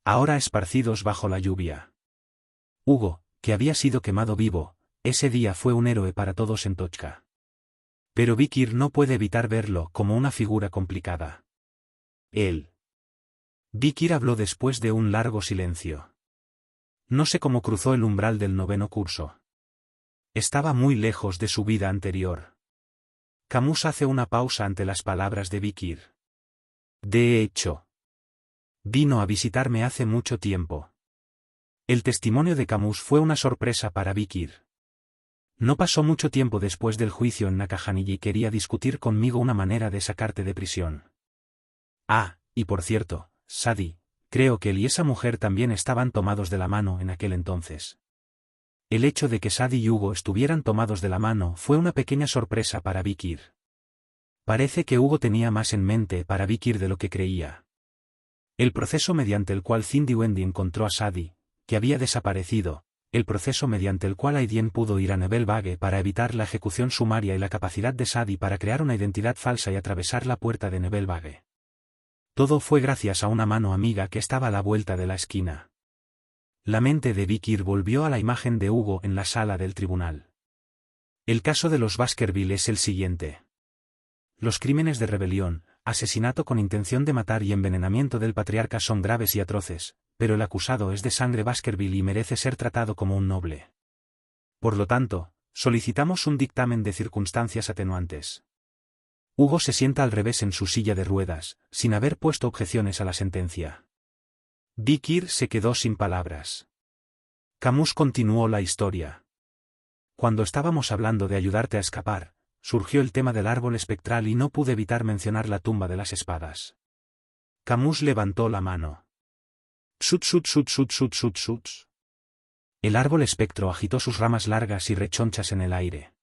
Ahora esparcidos bajo la lluvia. Hugo, que había sido quemado vivo, ese día fue un héroe para todos en Tochka. Pero Vikir no puede evitar verlo como una figura complicada. Él. Vikir habló después de un largo silencio. No sé cómo cruzó el umbral del 9º curso. Estaba muy lejos de su vida anterior. Camus hace una pausa ante las palabras de Vikir. De hecho, vino a visitarme hace mucho tiempo. El testimonio de Camus fue una sorpresa para Vikir. No pasó mucho tiempo después del juicio en Nakahaniji y quería discutir conmigo una manera de sacarte de prisión. Ah, y por cierto, Sadie, creo que él y esa mujer también estaban tomados de la mano en aquel entonces. El hecho de que Sadie y Hugo estuvieran tomados de la mano fue una pequeña sorpresa para Vikir. Parece que Hugo tenía más en mente para Vikir de lo que creía. El proceso mediante el cual Cindy Wendy encontró a Sadie, que había desaparecido, el proceso mediante el cual Aidien pudo ir a Nebelvague para evitar la ejecución sumaria y la capacidad de Sadie para crear una identidad falsa y atravesar la puerta de Nebelvague. Todo fue gracias a una mano amiga que estaba a la vuelta de la esquina. La mente de Vikir volvió a la imagen de Hugo en la sala del tribunal. El caso de los Baskerville es el siguiente. Los crímenes de rebelión, asesinato con intención de matar y envenenamiento del patriarca son graves y atroces, pero el acusado es de sangre Baskerville y merece ser tratado como un noble. Por lo tanto, solicitamos un dictamen de circunstancias atenuantes. Hugo se sienta al revés en su silla de ruedas, sin haber puesto objeciones a la sentencia. Vikir se quedó sin palabras. Camus continuó la historia. Cuando estábamos hablando de ayudarte a escapar, surgió el tema del árbol espectral y no pude evitar mencionar la tumba de las espadas. Camus levantó la mano. Tsuts. El árbol espectro agitó sus ramas largas y rechonchas en el aire.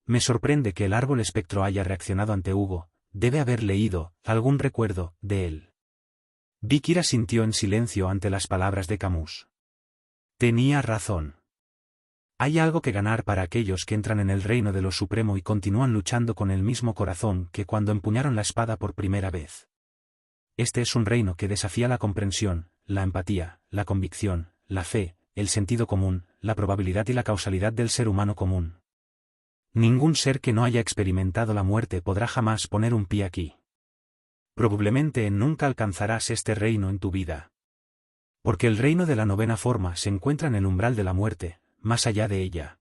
Me sorprende que el árbol espectro haya reaccionado ante Hugo, debe haber leído algún recuerdo de él. Vikir asintió en silencio ante las palabras de Camus. Tenía razón. Hay algo que ganar para aquellos que entran en el reino de lo supremo y continúan luchando con el mismo corazón que cuando empuñaron la espada por primera vez. Este es un reino que desafía la comprensión, la empatía, la convicción, la fe, el sentido común, la probabilidad y la causalidad del ser humano común. Ningún ser que no haya experimentado la muerte podrá jamás poner un pie aquí. Probablemente nunca alcanzarás este reino en tu vida. Porque el reino de la 9ª forma se encuentra en el umbral de la muerte, más allá de ella.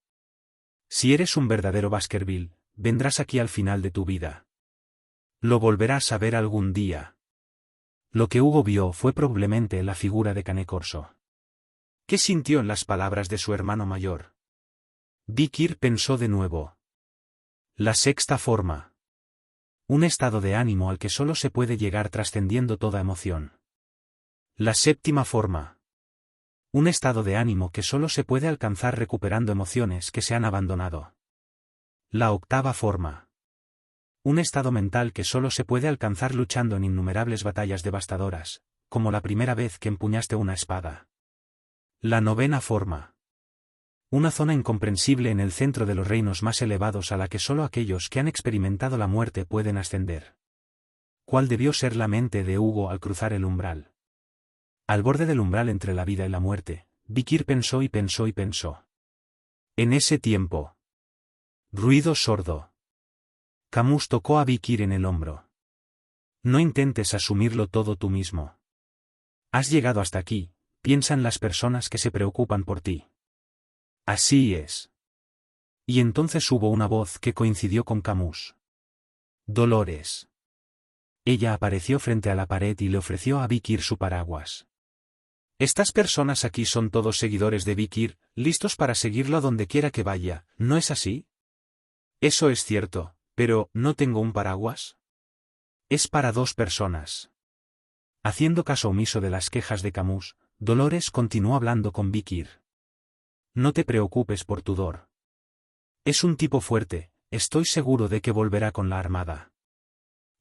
Si eres un verdadero Baskerville, vendrás aquí al final de tu vida. Lo volverás a ver algún día. Lo que Hugo vio fue probablemente la figura de Cane Corso. ¿Qué sintió en las palabras de su hermano mayor? Vikir pensó de nuevo. La 6ª forma. Un estado de ánimo al que solo se puede llegar trascendiendo toda emoción. La 7ª forma. Un estado de ánimo que solo se puede alcanzar recuperando emociones que se han abandonado. La octava forma. Un estado mental que solo se puede alcanzar luchando en innumerables batallas devastadoras, como la primera vez que empuñaste una espada. La novena forma. Una zona incomprensible en el centro de los reinos más elevados a la que solo aquellos que han experimentado la muerte pueden ascender. ¿Cuál debió ser la mente de Hugo al cruzar el umbral? Al borde del umbral entre la vida y la muerte, Vikir pensó y pensó y pensó. En ese tiempo. Ruido sordo. Camus tocó a Vikir en el hombro. No intentes asumirlo todo tú mismo. Has llegado hasta aquí, piensa en las personas que se preocupan por ti. Así es. Y entonces hubo una voz que coincidió con Camus. Dolores. Ella apareció frente a la pared y le ofreció a Vikir su paraguas. Estas personas aquí son todos seguidores de Vikir, listos para seguirlo a donde quiera que vaya, ¿no es así? Eso es cierto, pero ¿no tengo un paraguas? Es para 2 personas. Haciendo caso omiso de las quejas de Camus, Dolores continuó hablando con Vikir. No te preocupes por Tudor. Es un tipo fuerte, estoy seguro de que volverá con la armada.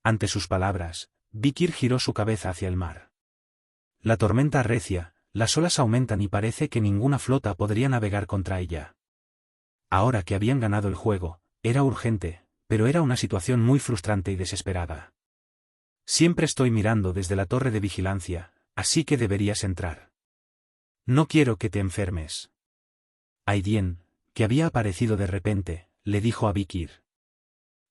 Ante sus palabras, Vikir giró su cabeza hacia el mar. La tormenta arrecia, las olas aumentan y parece que ninguna flota podría navegar contra ella. Ahora que habían ganado el juego, era urgente, pero era una situación muy frustrante y desesperada. Siempre estoy mirando desde la torre de vigilancia, así que deberías entrar. No quiero que te enfermes. Aidien, que había aparecido de repente, le dijo a Vikir.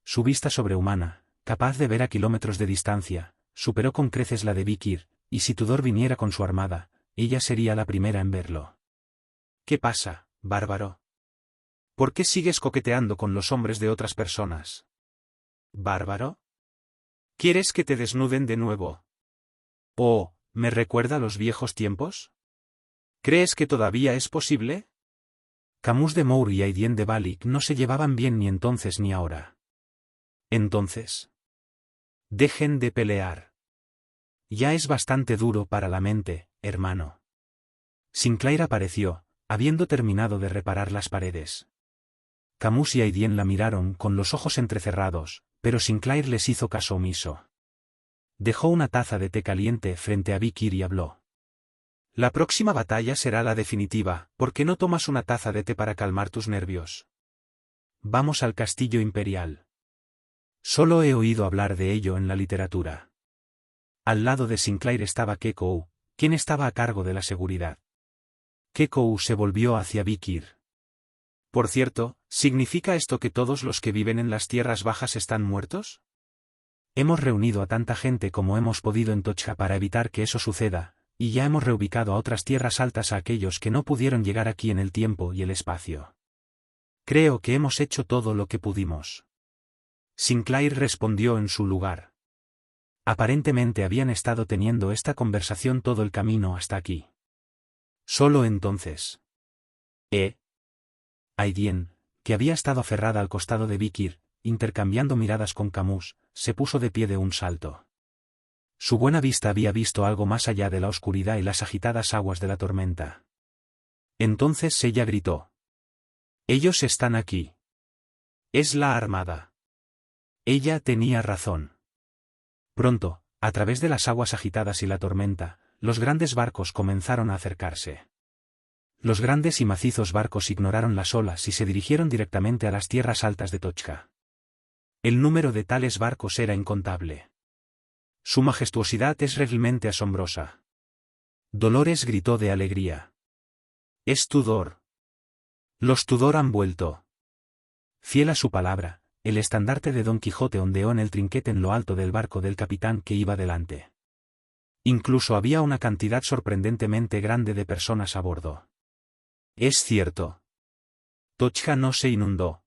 Su vista sobrehumana, capaz de ver a kilómetros de distancia, superó con creces la de Vikir, y si Tudor viniera con su armada, ella sería la primera en verlo. ¿Qué pasa, bárbaro? ¿Por qué sigues coqueteando con los hombres de otras personas? ¿Bárbaro? ¿Quieres que te desnuden de nuevo? Oh, ¿me recuerda a los viejos tiempos? ¿Crees que todavía es posible? Camus de Mour y Aidien de Balik no se llevaban bien ni entonces ni ahora. Entonces. Dejen de pelear. Ya es bastante duro para la mente, hermano. Sinclair apareció, habiendo terminado de reparar las paredes. Camus y Aidien la miraron con los ojos entrecerrados, pero Sinclair les hizo caso omiso. Dejó una taza de té caliente frente a Vikir y habló. La próxima batalla será la definitiva, ¿por qué no tomas una taza de té para calmar tus nervios? Vamos al castillo imperial. Solo he oído hablar de ello en la literatura. Al lado de Sinclair estaba Kekou, quien estaba a cargo de la seguridad. Kekou se volvió hacia Vikir. Por cierto, ¿significa esto que todos los que viven en las tierras bajas están muertos? Hemos reunido a tanta gente como hemos podido en Tochka para evitar que eso suceda, y ya hemos reubicado a otras tierras altas a aquellos que no pudieron llegar aquí en el tiempo y el espacio. Creo que hemos hecho todo lo que pudimos. Sinclair respondió en su lugar. Aparentemente habían estado teniendo esta conversación todo el camino hasta aquí. Solo entonces. Aidien, que había estado aferrada al costado de Vikir, intercambiando miradas con Camus, se puso de pie de un salto. Su buena vista había visto algo más allá de la oscuridad y las agitadas aguas de la tormenta. Entonces ella gritó. Ellos están aquí. Es la armada. Ella tenía razón. Pronto, a través de las aguas agitadas y la tormenta, los grandes barcos comenzaron a acercarse. Los grandes y macizos barcos ignoraron las olas y se dirigieron directamente a las tierras altas de Tochka. El número de tales barcos era incontable. Su majestuosidad es realmente asombrosa. Dolores gritó de alegría. Es Tudor. Los Tudor han vuelto. Fiel a su palabra, el estandarte de Don Quijote ondeó en el trinquete en lo alto del barco del capitán que iba delante. Incluso había una cantidad sorprendentemente grande de personas a bordo. Es cierto. Tochka no se inundó.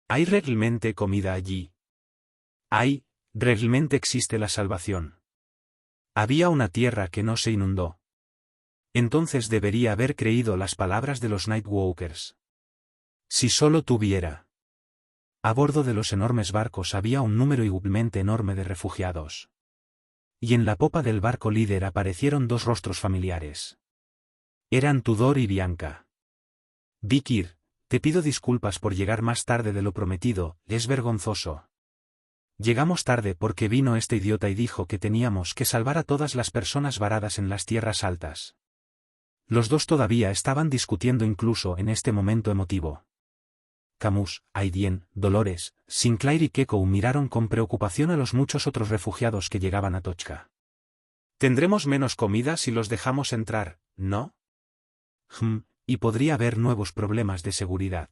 ¿Hay realmente comida allí? Realmente existe la salvación. Había una tierra que no se inundó. Entonces debería haber creído las palabras de los Nightwalkers. Si solo tuviera. A bordo de los enormes barcos había un número igualmente enorme de refugiados. Y en la popa del barco líder aparecieron 2 rostros familiares. Eran Tudor y Bianca. Vikir, te pido disculpas por llegar más tarde de lo prometido, es vergonzoso. Llegamos tarde porque vino este idiota y dijo que teníamos que salvar a todas las personas varadas en las tierras altas. Los dos todavía estaban discutiendo incluso en este momento emotivo. Camus, Aidien, Dolores, Sinclair y Kekou miraron con preocupación a los muchos otros refugiados que llegaban a Tochka. Tendremos menos comida si los dejamos entrar, ¿no? Y podría haber nuevos problemas de seguridad.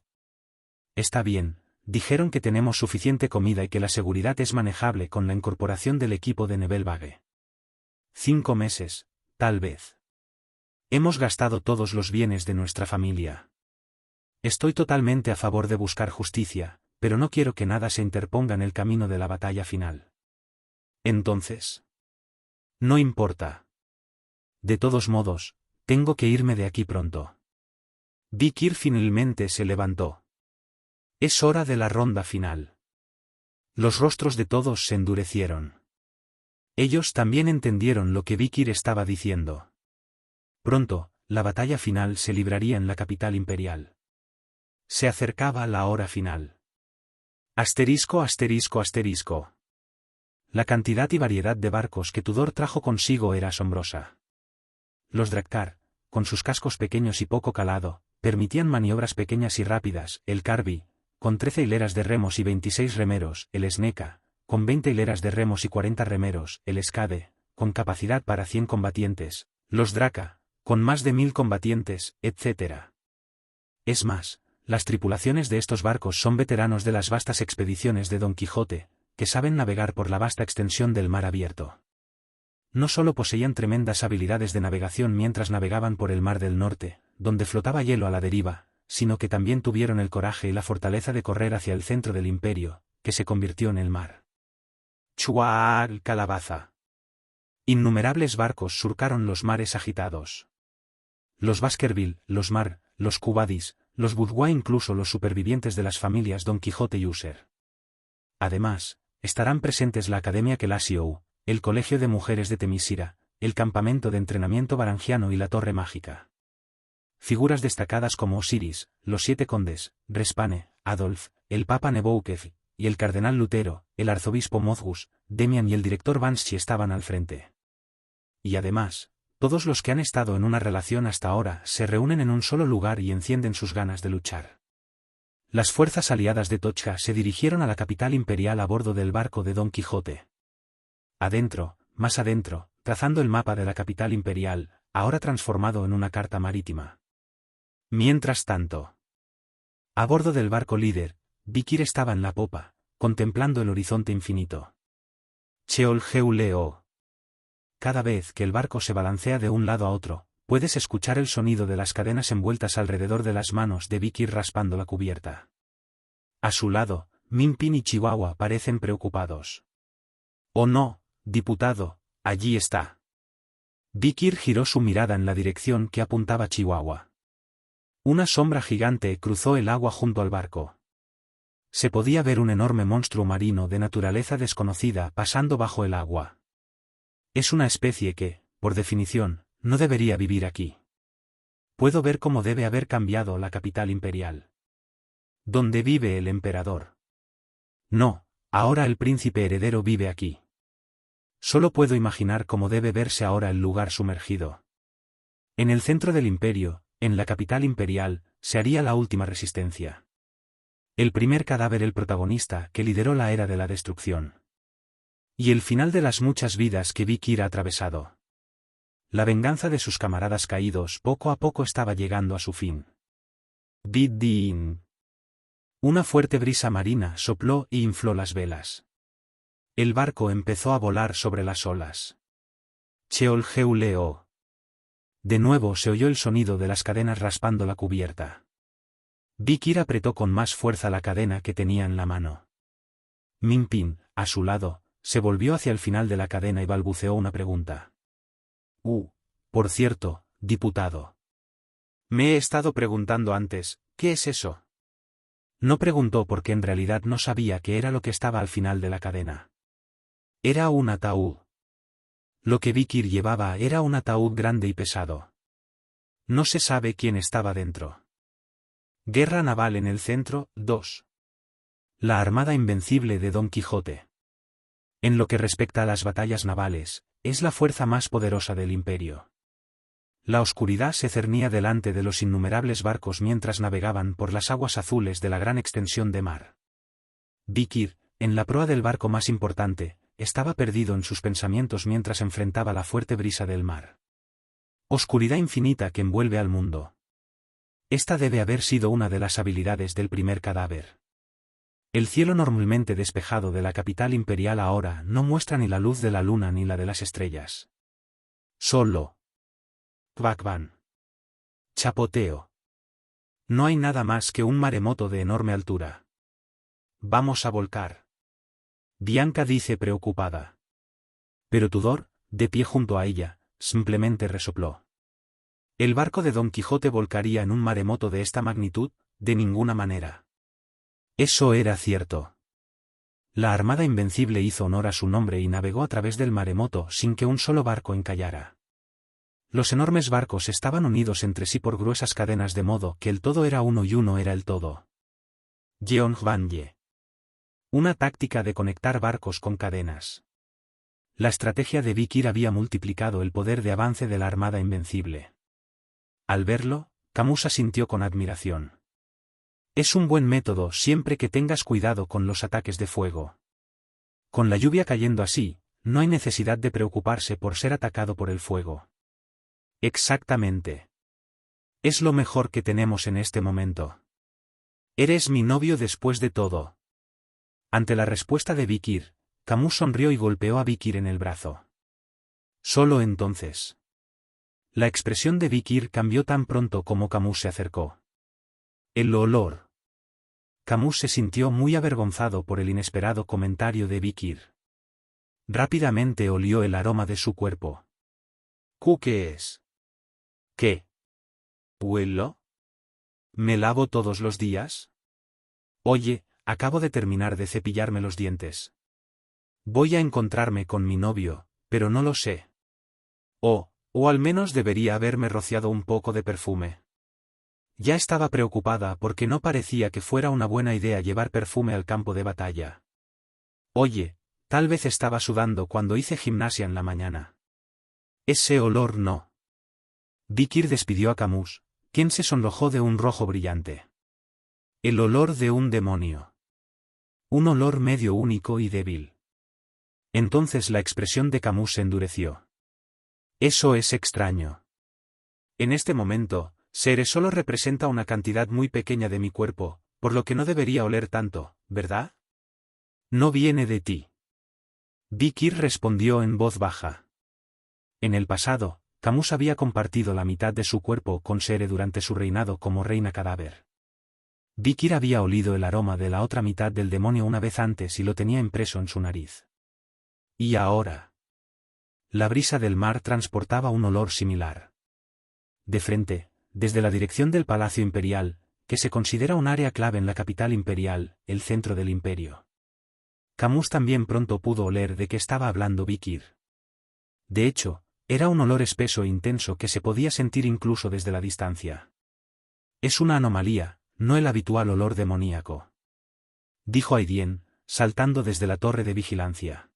Está bien, dijeron que tenemos suficiente comida y que la seguridad es manejable con la incorporación del equipo de Nebelbage. 5 meses, tal vez. Hemos gastado todos los bienes de nuestra familia. Estoy totalmente a favor de buscar justicia, pero no quiero que nada se interponga en el camino de la batalla final. Entonces. No importa. De todos modos, tengo que irme de aquí pronto. Vikir finalmente se levantó. Es hora de la ronda final. Los rostros de todos se endurecieron. Ellos también entendieron lo que Vikir estaba diciendo. Pronto, la batalla final se libraría en la capital imperial. Se acercaba la hora final. Asterisco, asterisco, asterisco. La cantidad y variedad de barcos que Tudor trajo consigo era asombrosa. Los Drakkar, con sus cascos pequeños y poco calado, permitían maniobras pequeñas y rápidas. El Karbi, con 13 hileras de remos y 26 remeros. El Sneka, con 20 hileras de remos y 40 remeros. El Skade, con capacidad para 100 combatientes. Los Draka, con más de 1000 combatientes, etc. Es más, las tripulaciones de estos barcos son veteranos de las vastas expediciones de Don Quijote, que saben navegar por la vasta extensión del mar abierto. No solo poseían tremendas habilidades de navegación mientras navegaban por el Mar del Norte, donde flotaba hielo a la deriva, sino que también tuvieron el coraje y la fortaleza de correr hacia el centro del imperio, que se convirtió en el mar. ¡Chuaal, calabaza! Innumerables barcos surcaron los mares agitados. Los Baskerville, los Mar, los Cubadis, los Budwa, incluso los supervivientes de las familias Don Quijote y User. Además, estarán presentes la Academia Kelasiou, el Colegio de Mujeres de Temisira, el Campamento de Entrenamiento Varangiano y la Torre Mágica. Figuras destacadas como Osiris, los 7 condes, Respane, Adolf, el Papa Neboukev, y el Cardenal Lutero, el Arzobispo Mozgus, Demian y el director Banshee estaban al frente. Y además, todos los que han estado en una relación hasta ahora se reúnen en un solo lugar y encienden sus ganas de luchar. Las fuerzas aliadas de Tochka se dirigieron a la capital imperial a bordo del barco de Don Quijote. Adentro, más adentro, trazando el mapa de la capital imperial, ahora transformado en una carta marítima. Mientras tanto, a bordo del barco líder, Vikir estaba en la popa, contemplando el horizonte infinito. Cheol-Geuleo. Cada vez que el barco se balancea de un lado a otro, puedes escuchar el sonido de las cadenas envueltas alrededor de las manos de Vikir raspando la cubierta. A su lado, Minpin y Chihuahua parecen preocupados. Oh no, diputado, allí está. Vikir giró su mirada en la dirección que apuntaba Chihuahua. Una sombra gigante cruzó el agua junto al barco. Se podía ver un enorme monstruo marino de naturaleza desconocida pasando bajo el agua. Es una especie que, por definición, no debería vivir aquí. Puedo ver cómo debe haber cambiado la capital imperial. ¿Dónde vive el emperador? No, ahora el príncipe heredero vive aquí. Solo puedo imaginar cómo debe verse ahora el lugar sumergido. En el centro del imperio, en la capital imperial, se haría la última resistencia. El primer cadáver, el protagonista que lideró la era de la destrucción. Y el final de las muchas vidas que Vikir ha atravesado. La venganza de sus camaradas caídos poco a poco estaba llegando a su fin. Din. Una fuerte brisa marina sopló y infló las velas. El barco empezó a volar sobre las olas. Cheol-Geuleo. De nuevo se oyó el sonido de las cadenas raspando la cubierta. Vikir apretó con más fuerza la cadena que tenía en la mano. Minpin, a su lado, se volvió hacia el final de la cadena y balbuceó una pregunta. Por cierto, diputado. Me he estado preguntando antes, ¿qué es eso? No preguntó porque en realidad no sabía qué era lo que estaba al final de la cadena. Era un ataúd. Lo que Vikir llevaba era un ataúd grande y pesado. No se sabe quién estaba dentro. Guerra naval en el centro, 2. La Armada Invencible de Don Quijote. En lo que respecta a las batallas navales, es la fuerza más poderosa del imperio. La oscuridad se cernía delante de los innumerables barcos mientras navegaban por las aguas azules de la gran extensión de mar. Vikir, en la proa del barco más importante, estaba perdido en sus pensamientos mientras enfrentaba la fuerte brisa del mar. Oscuridad infinita que envuelve al mundo. Esta debe haber sido una de las habilidades del primer cadáver. El cielo normalmente despejado de la capital imperial ahora no muestra ni la luz de la luna ni la de las estrellas. Solo Kvakvan. Chapoteo. No hay nada más que un maremoto de enorme altura. Vamos a volcar. Bianca dice preocupada. Pero Tudor, de pie junto a ella, simplemente resopló. ¿El barco de Don Quijote volcaría en un maremoto de esta magnitud? De ninguna manera. Eso era cierto. La Armada Invencible hizo honor a su nombre y navegó a través del maremoto sin que un solo barco encallara. Los enormes barcos estaban unidos entre sí por gruesas cadenas de modo que el todo era uno y uno era el todo. Yeonhwanye. Una táctica de conectar barcos con cadenas. La estrategia de Vikir había multiplicado el poder de avance de la Armada Invencible. Al verlo, Camus asintió con admiración. Es un buen método siempre que tengas cuidado con los ataques de fuego. Con la lluvia cayendo así, no hay necesidad de preocuparse por ser atacado por el fuego. Exactamente. Es lo mejor que tenemos en este momento. Eres mi novio después de todo. Ante la respuesta de Vikir, Camus sonrió y golpeó a Vikir en el brazo. Solo entonces. La expresión de Vikir cambió tan pronto como Camus se acercó. El olor. Camus se sintió muy avergonzado por el inesperado comentario de Vikir. Rápidamente olió el aroma de su cuerpo. ¿Qué es? ¿Qué? ¿Huelo? ¿Me lavo todos los días? Oye, acabo de terminar de cepillarme los dientes. Voy a encontrarme con mi novio, pero no lo sé. O al menos debería haberme rociado un poco de perfume. Ya estaba preocupada porque no parecía que fuera una buena idea llevar perfume al campo de batalla. Oye, tal vez estaba sudando cuando hice gimnasia en la mañana. Ese olor no. Vikir despidió a Camus, quien se sonrojó de un rojo brillante. El olor de un demonio. Un olor medio único y débil. Entonces la expresión de Camus se endureció. Eso es extraño. En este momento, Sere solo representa una cantidad muy pequeña de mi cuerpo, por lo que no debería oler tanto, ¿verdad? No viene de ti. Vikir respondió en voz baja. En el pasado, Camus había compartido la mitad de su cuerpo con Sere durante su reinado como reina cadáver. Vikir había olido el aroma de la otra mitad del demonio una vez antes y lo tenía impreso en su nariz. Y ahora. La brisa del mar transportaba un olor similar. De frente, desde la dirección del Palacio Imperial, que se considera un área clave en la capital imperial, el centro del imperio. Camus también pronto pudo oler de qué estaba hablando Vikir. De hecho, era un olor espeso e intenso que se podía sentir incluso desde la distancia. Es una anomalía, no el habitual olor demoníaco. Dijo Aidien, saltando desde la torre de vigilancia.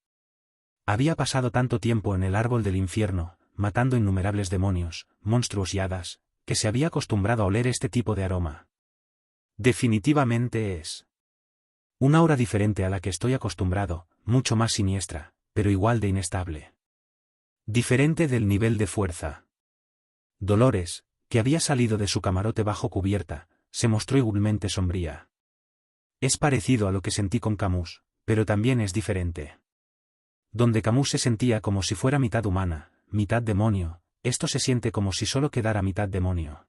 Había pasado tanto tiempo en el árbol del infierno, matando innumerables demonios, monstruos y hadas, que se había acostumbrado a oler este tipo de aroma. Definitivamente es una aura diferente a la que estoy acostumbrado, mucho más siniestra, pero igual de inestable. Diferente del nivel de fuerza. Dolores, que había salido de su camarote bajo cubierta, se mostró igualmente sombría. Es parecido a lo que sentí con Camus, pero también es diferente. Donde Camus se sentía como si fuera mitad humana, mitad demonio, esto se siente como si solo quedara mitad demonio.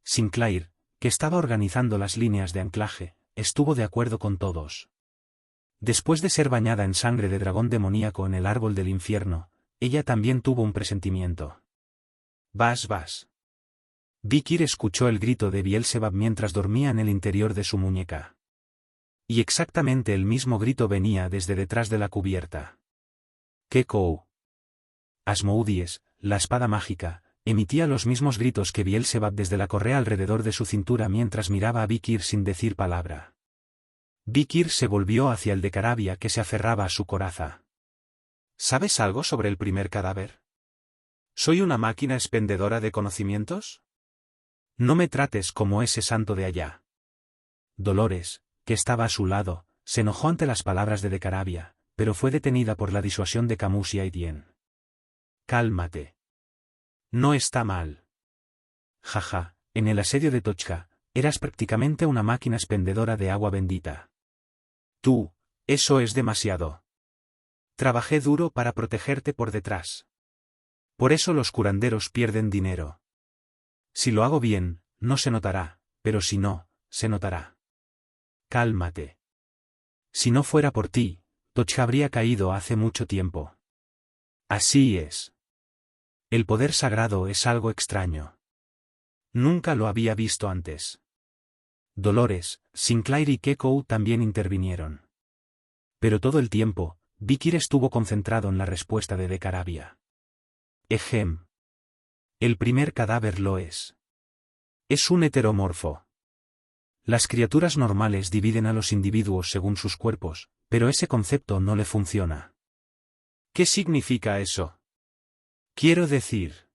Sinclair, que estaba organizando las líneas de anclaje, estuvo de acuerdo con todos. Después de ser bañada en sangre de dragón demoníaco en el árbol del infierno, ella también tuvo un presentimiento. Vas. Vikir escuchó el grito de Bielzebub mientras dormía en el interior de su muñeca. Y exactamente el mismo grito venía desde detrás de la cubierta. Kekou. Asmodeus, la espada mágica, emitía los mismos gritos que Beelzebub desde la correa alrededor de su cintura mientras miraba a Vikir sin decir palabra. Vikir se volvió hacia el de Carabia que se aferraba a su coraza. ¿Sabes algo sobre el primer cadáver? ¿Soy una máquina expendedora de conocimientos? No me trates como ese santo de allá. Dolores, que estaba a su lado, se enojó ante las palabras de Carabia, pero fue detenida por la disuasión de Camus y Aidien. Cálmate. No está mal. Jaja, en el asedio de Tochka, eras prácticamente una máquina expendedora de agua bendita. Tú, eso es demasiado. Trabajé duro para protegerte por detrás. Por eso los curanderos pierden dinero. Si lo hago bien, no se notará, pero si no, se notará. Cálmate. Si no fuera por ti, Tochka habría caído hace mucho tiempo. Así es. El poder sagrado es algo extraño. Nunca lo había visto antes. Dolores, Sinclair y Kekou también intervinieron. Pero todo el tiempo, Vikir estuvo concentrado en la respuesta de Carabia. Ejem. El primer cadáver lo es. Es un heteromorfo. Las criaturas normales dividen a los individuos según sus cuerpos, pero ese concepto no le funciona. ¿Qué significa eso? Quiero decir,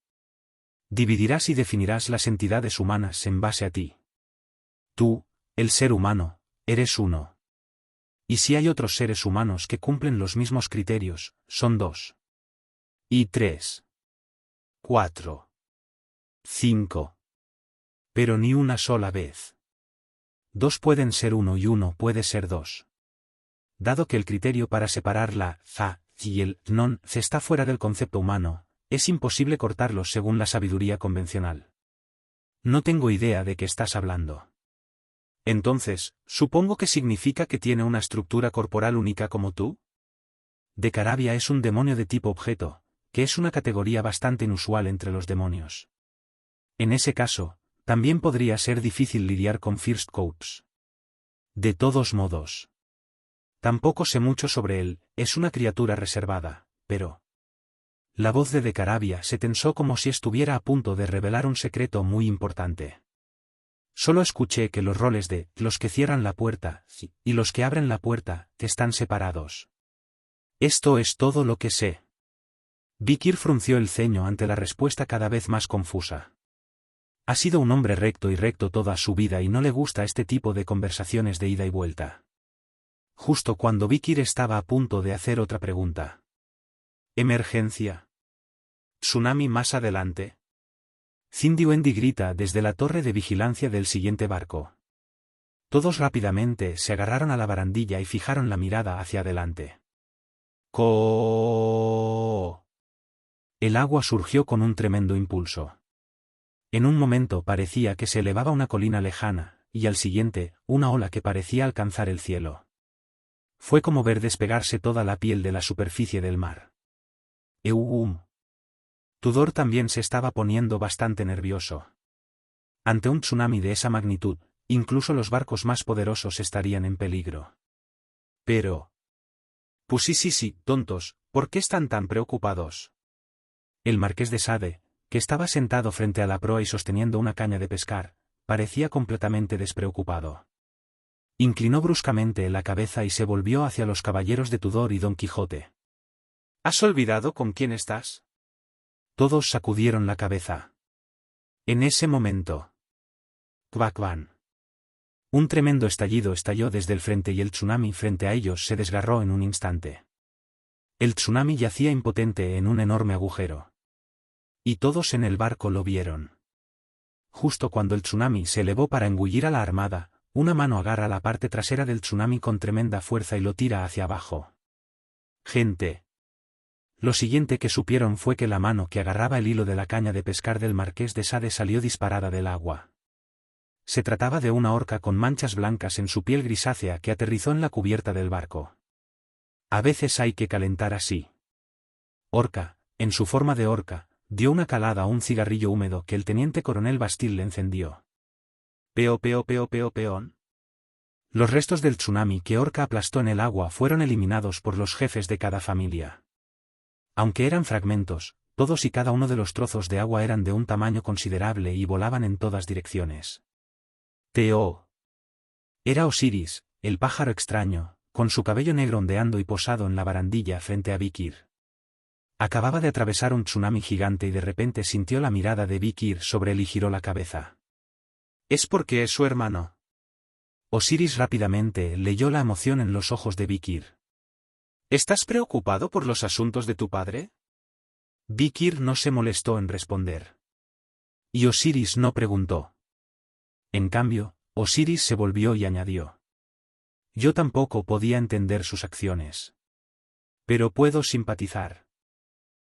dividirás y definirás las entidades humanas en base a ti. Tú, el ser humano, eres uno. Y si hay otros seres humanos que cumplen los mismos criterios, son 2. Y 3. 4. 5. Pero ni una sola vez. 2 pueden ser 1 y 1 puede ser 2. Dado que el criterio para separar la za y el non está fuera del concepto humano, es imposible cortarlos según la sabiduría convencional. No tengo idea de qué estás hablando. Entonces, supongo que significa que tiene una estructura corporal única como tú. De Carabia es un demonio de tipo objeto, que es una categoría bastante inusual entre los demonios. En ese caso, también podría ser difícil lidiar con First Coats. De todos modos. Tampoco sé mucho sobre él, es una criatura reservada, pero... La voz de Carabia se tensó como si estuviera a punto de revelar un secreto muy importante. Solo escuché que los roles de los que cierran la puerta y los que abren la puerta están separados. Esto es todo lo que sé. Vikir frunció el ceño ante la respuesta cada vez más confusa. Ha sido un hombre recto y recto toda su vida y no le gusta este tipo de conversaciones de ida y vuelta. Justo cuando Vikir estaba a punto de hacer otra pregunta. Emergencia. Tsunami más adelante. Cindy Wendy grita desde la torre de vigilancia del siguiente barco. Todos rápidamente se agarraron a la barandilla y fijaron la mirada hacia adelante. ¡Co! El agua surgió con un tremendo impulso. En un momento parecía que se elevaba una colina lejana, y al siguiente, una ola que parecía alcanzar el cielo. Fue como ver despegarse toda la piel de la superficie del mar. Tudor también se estaba poniendo bastante nervioso. Ante un tsunami de esa magnitud, incluso los barcos más poderosos estarían en peligro. Pero... Pues sí, tontos, ¿por qué están tan preocupados? El marqués de Sade, que estaba sentado frente a la proa y sosteniendo una caña de pescar, parecía completamente despreocupado. Inclinó bruscamente la cabeza y se volvió hacia los caballeros de Tudor y Don Quijote. ¿Has olvidado con quién estás? Todos sacudieron la cabeza. En ese momento. Kvakvan. Un tremendo estallido estalló desde el frente y el tsunami frente a ellos se desgarró en un instante. El tsunami yacía impotente en un enorme agujero. Y todos en el barco lo vieron. Justo cuando el tsunami se elevó para engullir a la armada, una mano agarra la parte trasera del tsunami con tremenda fuerza y lo tira hacia abajo. Gente. Lo siguiente que supieron fue que la mano que agarraba el hilo de la caña de pescar del marqués de Sade salió disparada del agua. Se trataba de una orca con manchas blancas en su piel grisácea que aterrizó en la cubierta del barco. A veces hay que calentar así. Orca, en su forma de orca, dio una calada a un cigarrillo húmedo que el teniente coronel Bastille le encendió. Peón. Los restos del tsunami que Orca aplastó en el agua fueron eliminados por los jefes de cada familia. Aunque eran fragmentos, todos y cada uno de los trozos de agua eran de un tamaño considerable y volaban en todas direcciones. Teo. Era Osiris, el pájaro extraño, con su cabello negro ondeando y posado en la barandilla frente a Vikir. Acababa de atravesar un tsunami gigante y de repente sintió la mirada de Vikir sobre él y giró la cabeza. ¿Es porque es su hermano? Osiris rápidamente leyó la emoción en los ojos de Vikir. ¿Estás preocupado por los asuntos de tu padre? Vikir no se molestó en responder. Y Osiris no preguntó. En cambio, Osiris se volvió y añadió. Yo tampoco podía entender sus acciones. Pero puedo simpatizar.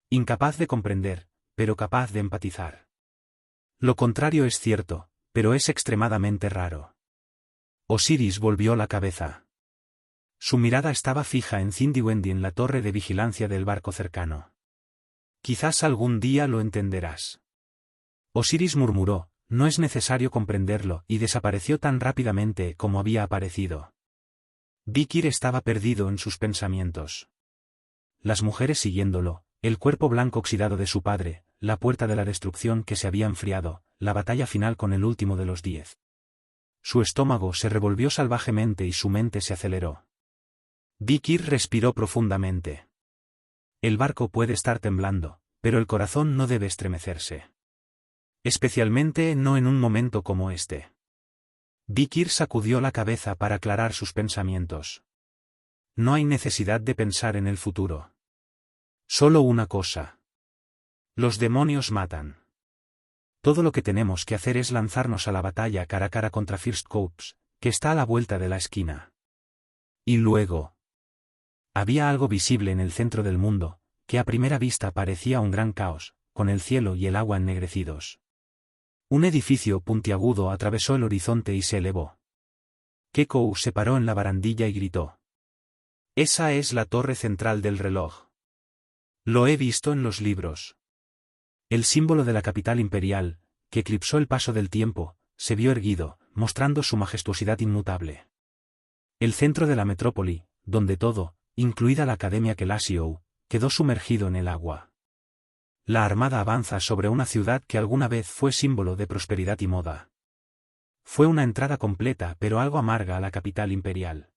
Incapaz de comprender, pero capaz de empatizar. Lo contrario es cierto, pero es extremadamente raro. Osiris volvió la cabeza. Su mirada estaba fija en Cindy Wendy en la torre de vigilancia del barco cercano. Quizás algún día lo entenderás. Osiris murmuró, no es necesario comprenderlo, y desapareció tan rápidamente como había aparecido. Vikir estaba perdido en sus pensamientos. Las mujeres siguiéndolo, el cuerpo blanco oxidado de su padre, la puerta de la destrucción que se había enfriado, la batalla final con el último de los 10. Su estómago se revolvió salvajemente y su mente se aceleró. Vikir respiró profundamente. El barco puede estar temblando, pero el corazón no debe estremecerse. Especialmente no en un momento como este. Vikir sacudió la cabeza para aclarar sus pensamientos. No hay necesidad de pensar en el futuro. Solo una cosa. Los demonios matan. Todo lo que tenemos que hacer es lanzarnos a la batalla cara a cara contra First Corps, que está a la vuelta de la esquina. Y luego. Había algo visible en el centro del mundo, que a primera vista parecía un gran caos, con el cielo y el agua ennegrecidos. Un edificio puntiagudo atravesó el horizonte y se elevó. Kekou se paró en la barandilla y gritó. Esa es la torre central del reloj. Lo he visto en los libros. El símbolo de la capital imperial, que eclipsó el paso del tiempo, se vio erguido, mostrando su majestuosidad inmutable. El centro de la metrópoli, donde todo, incluida la Academia Kelasiou, quedó sumergido en el agua. La armada avanza sobre una ciudad que alguna vez fue símbolo de prosperidad y moda. Fue una entrada completa pero algo amarga a la capital imperial.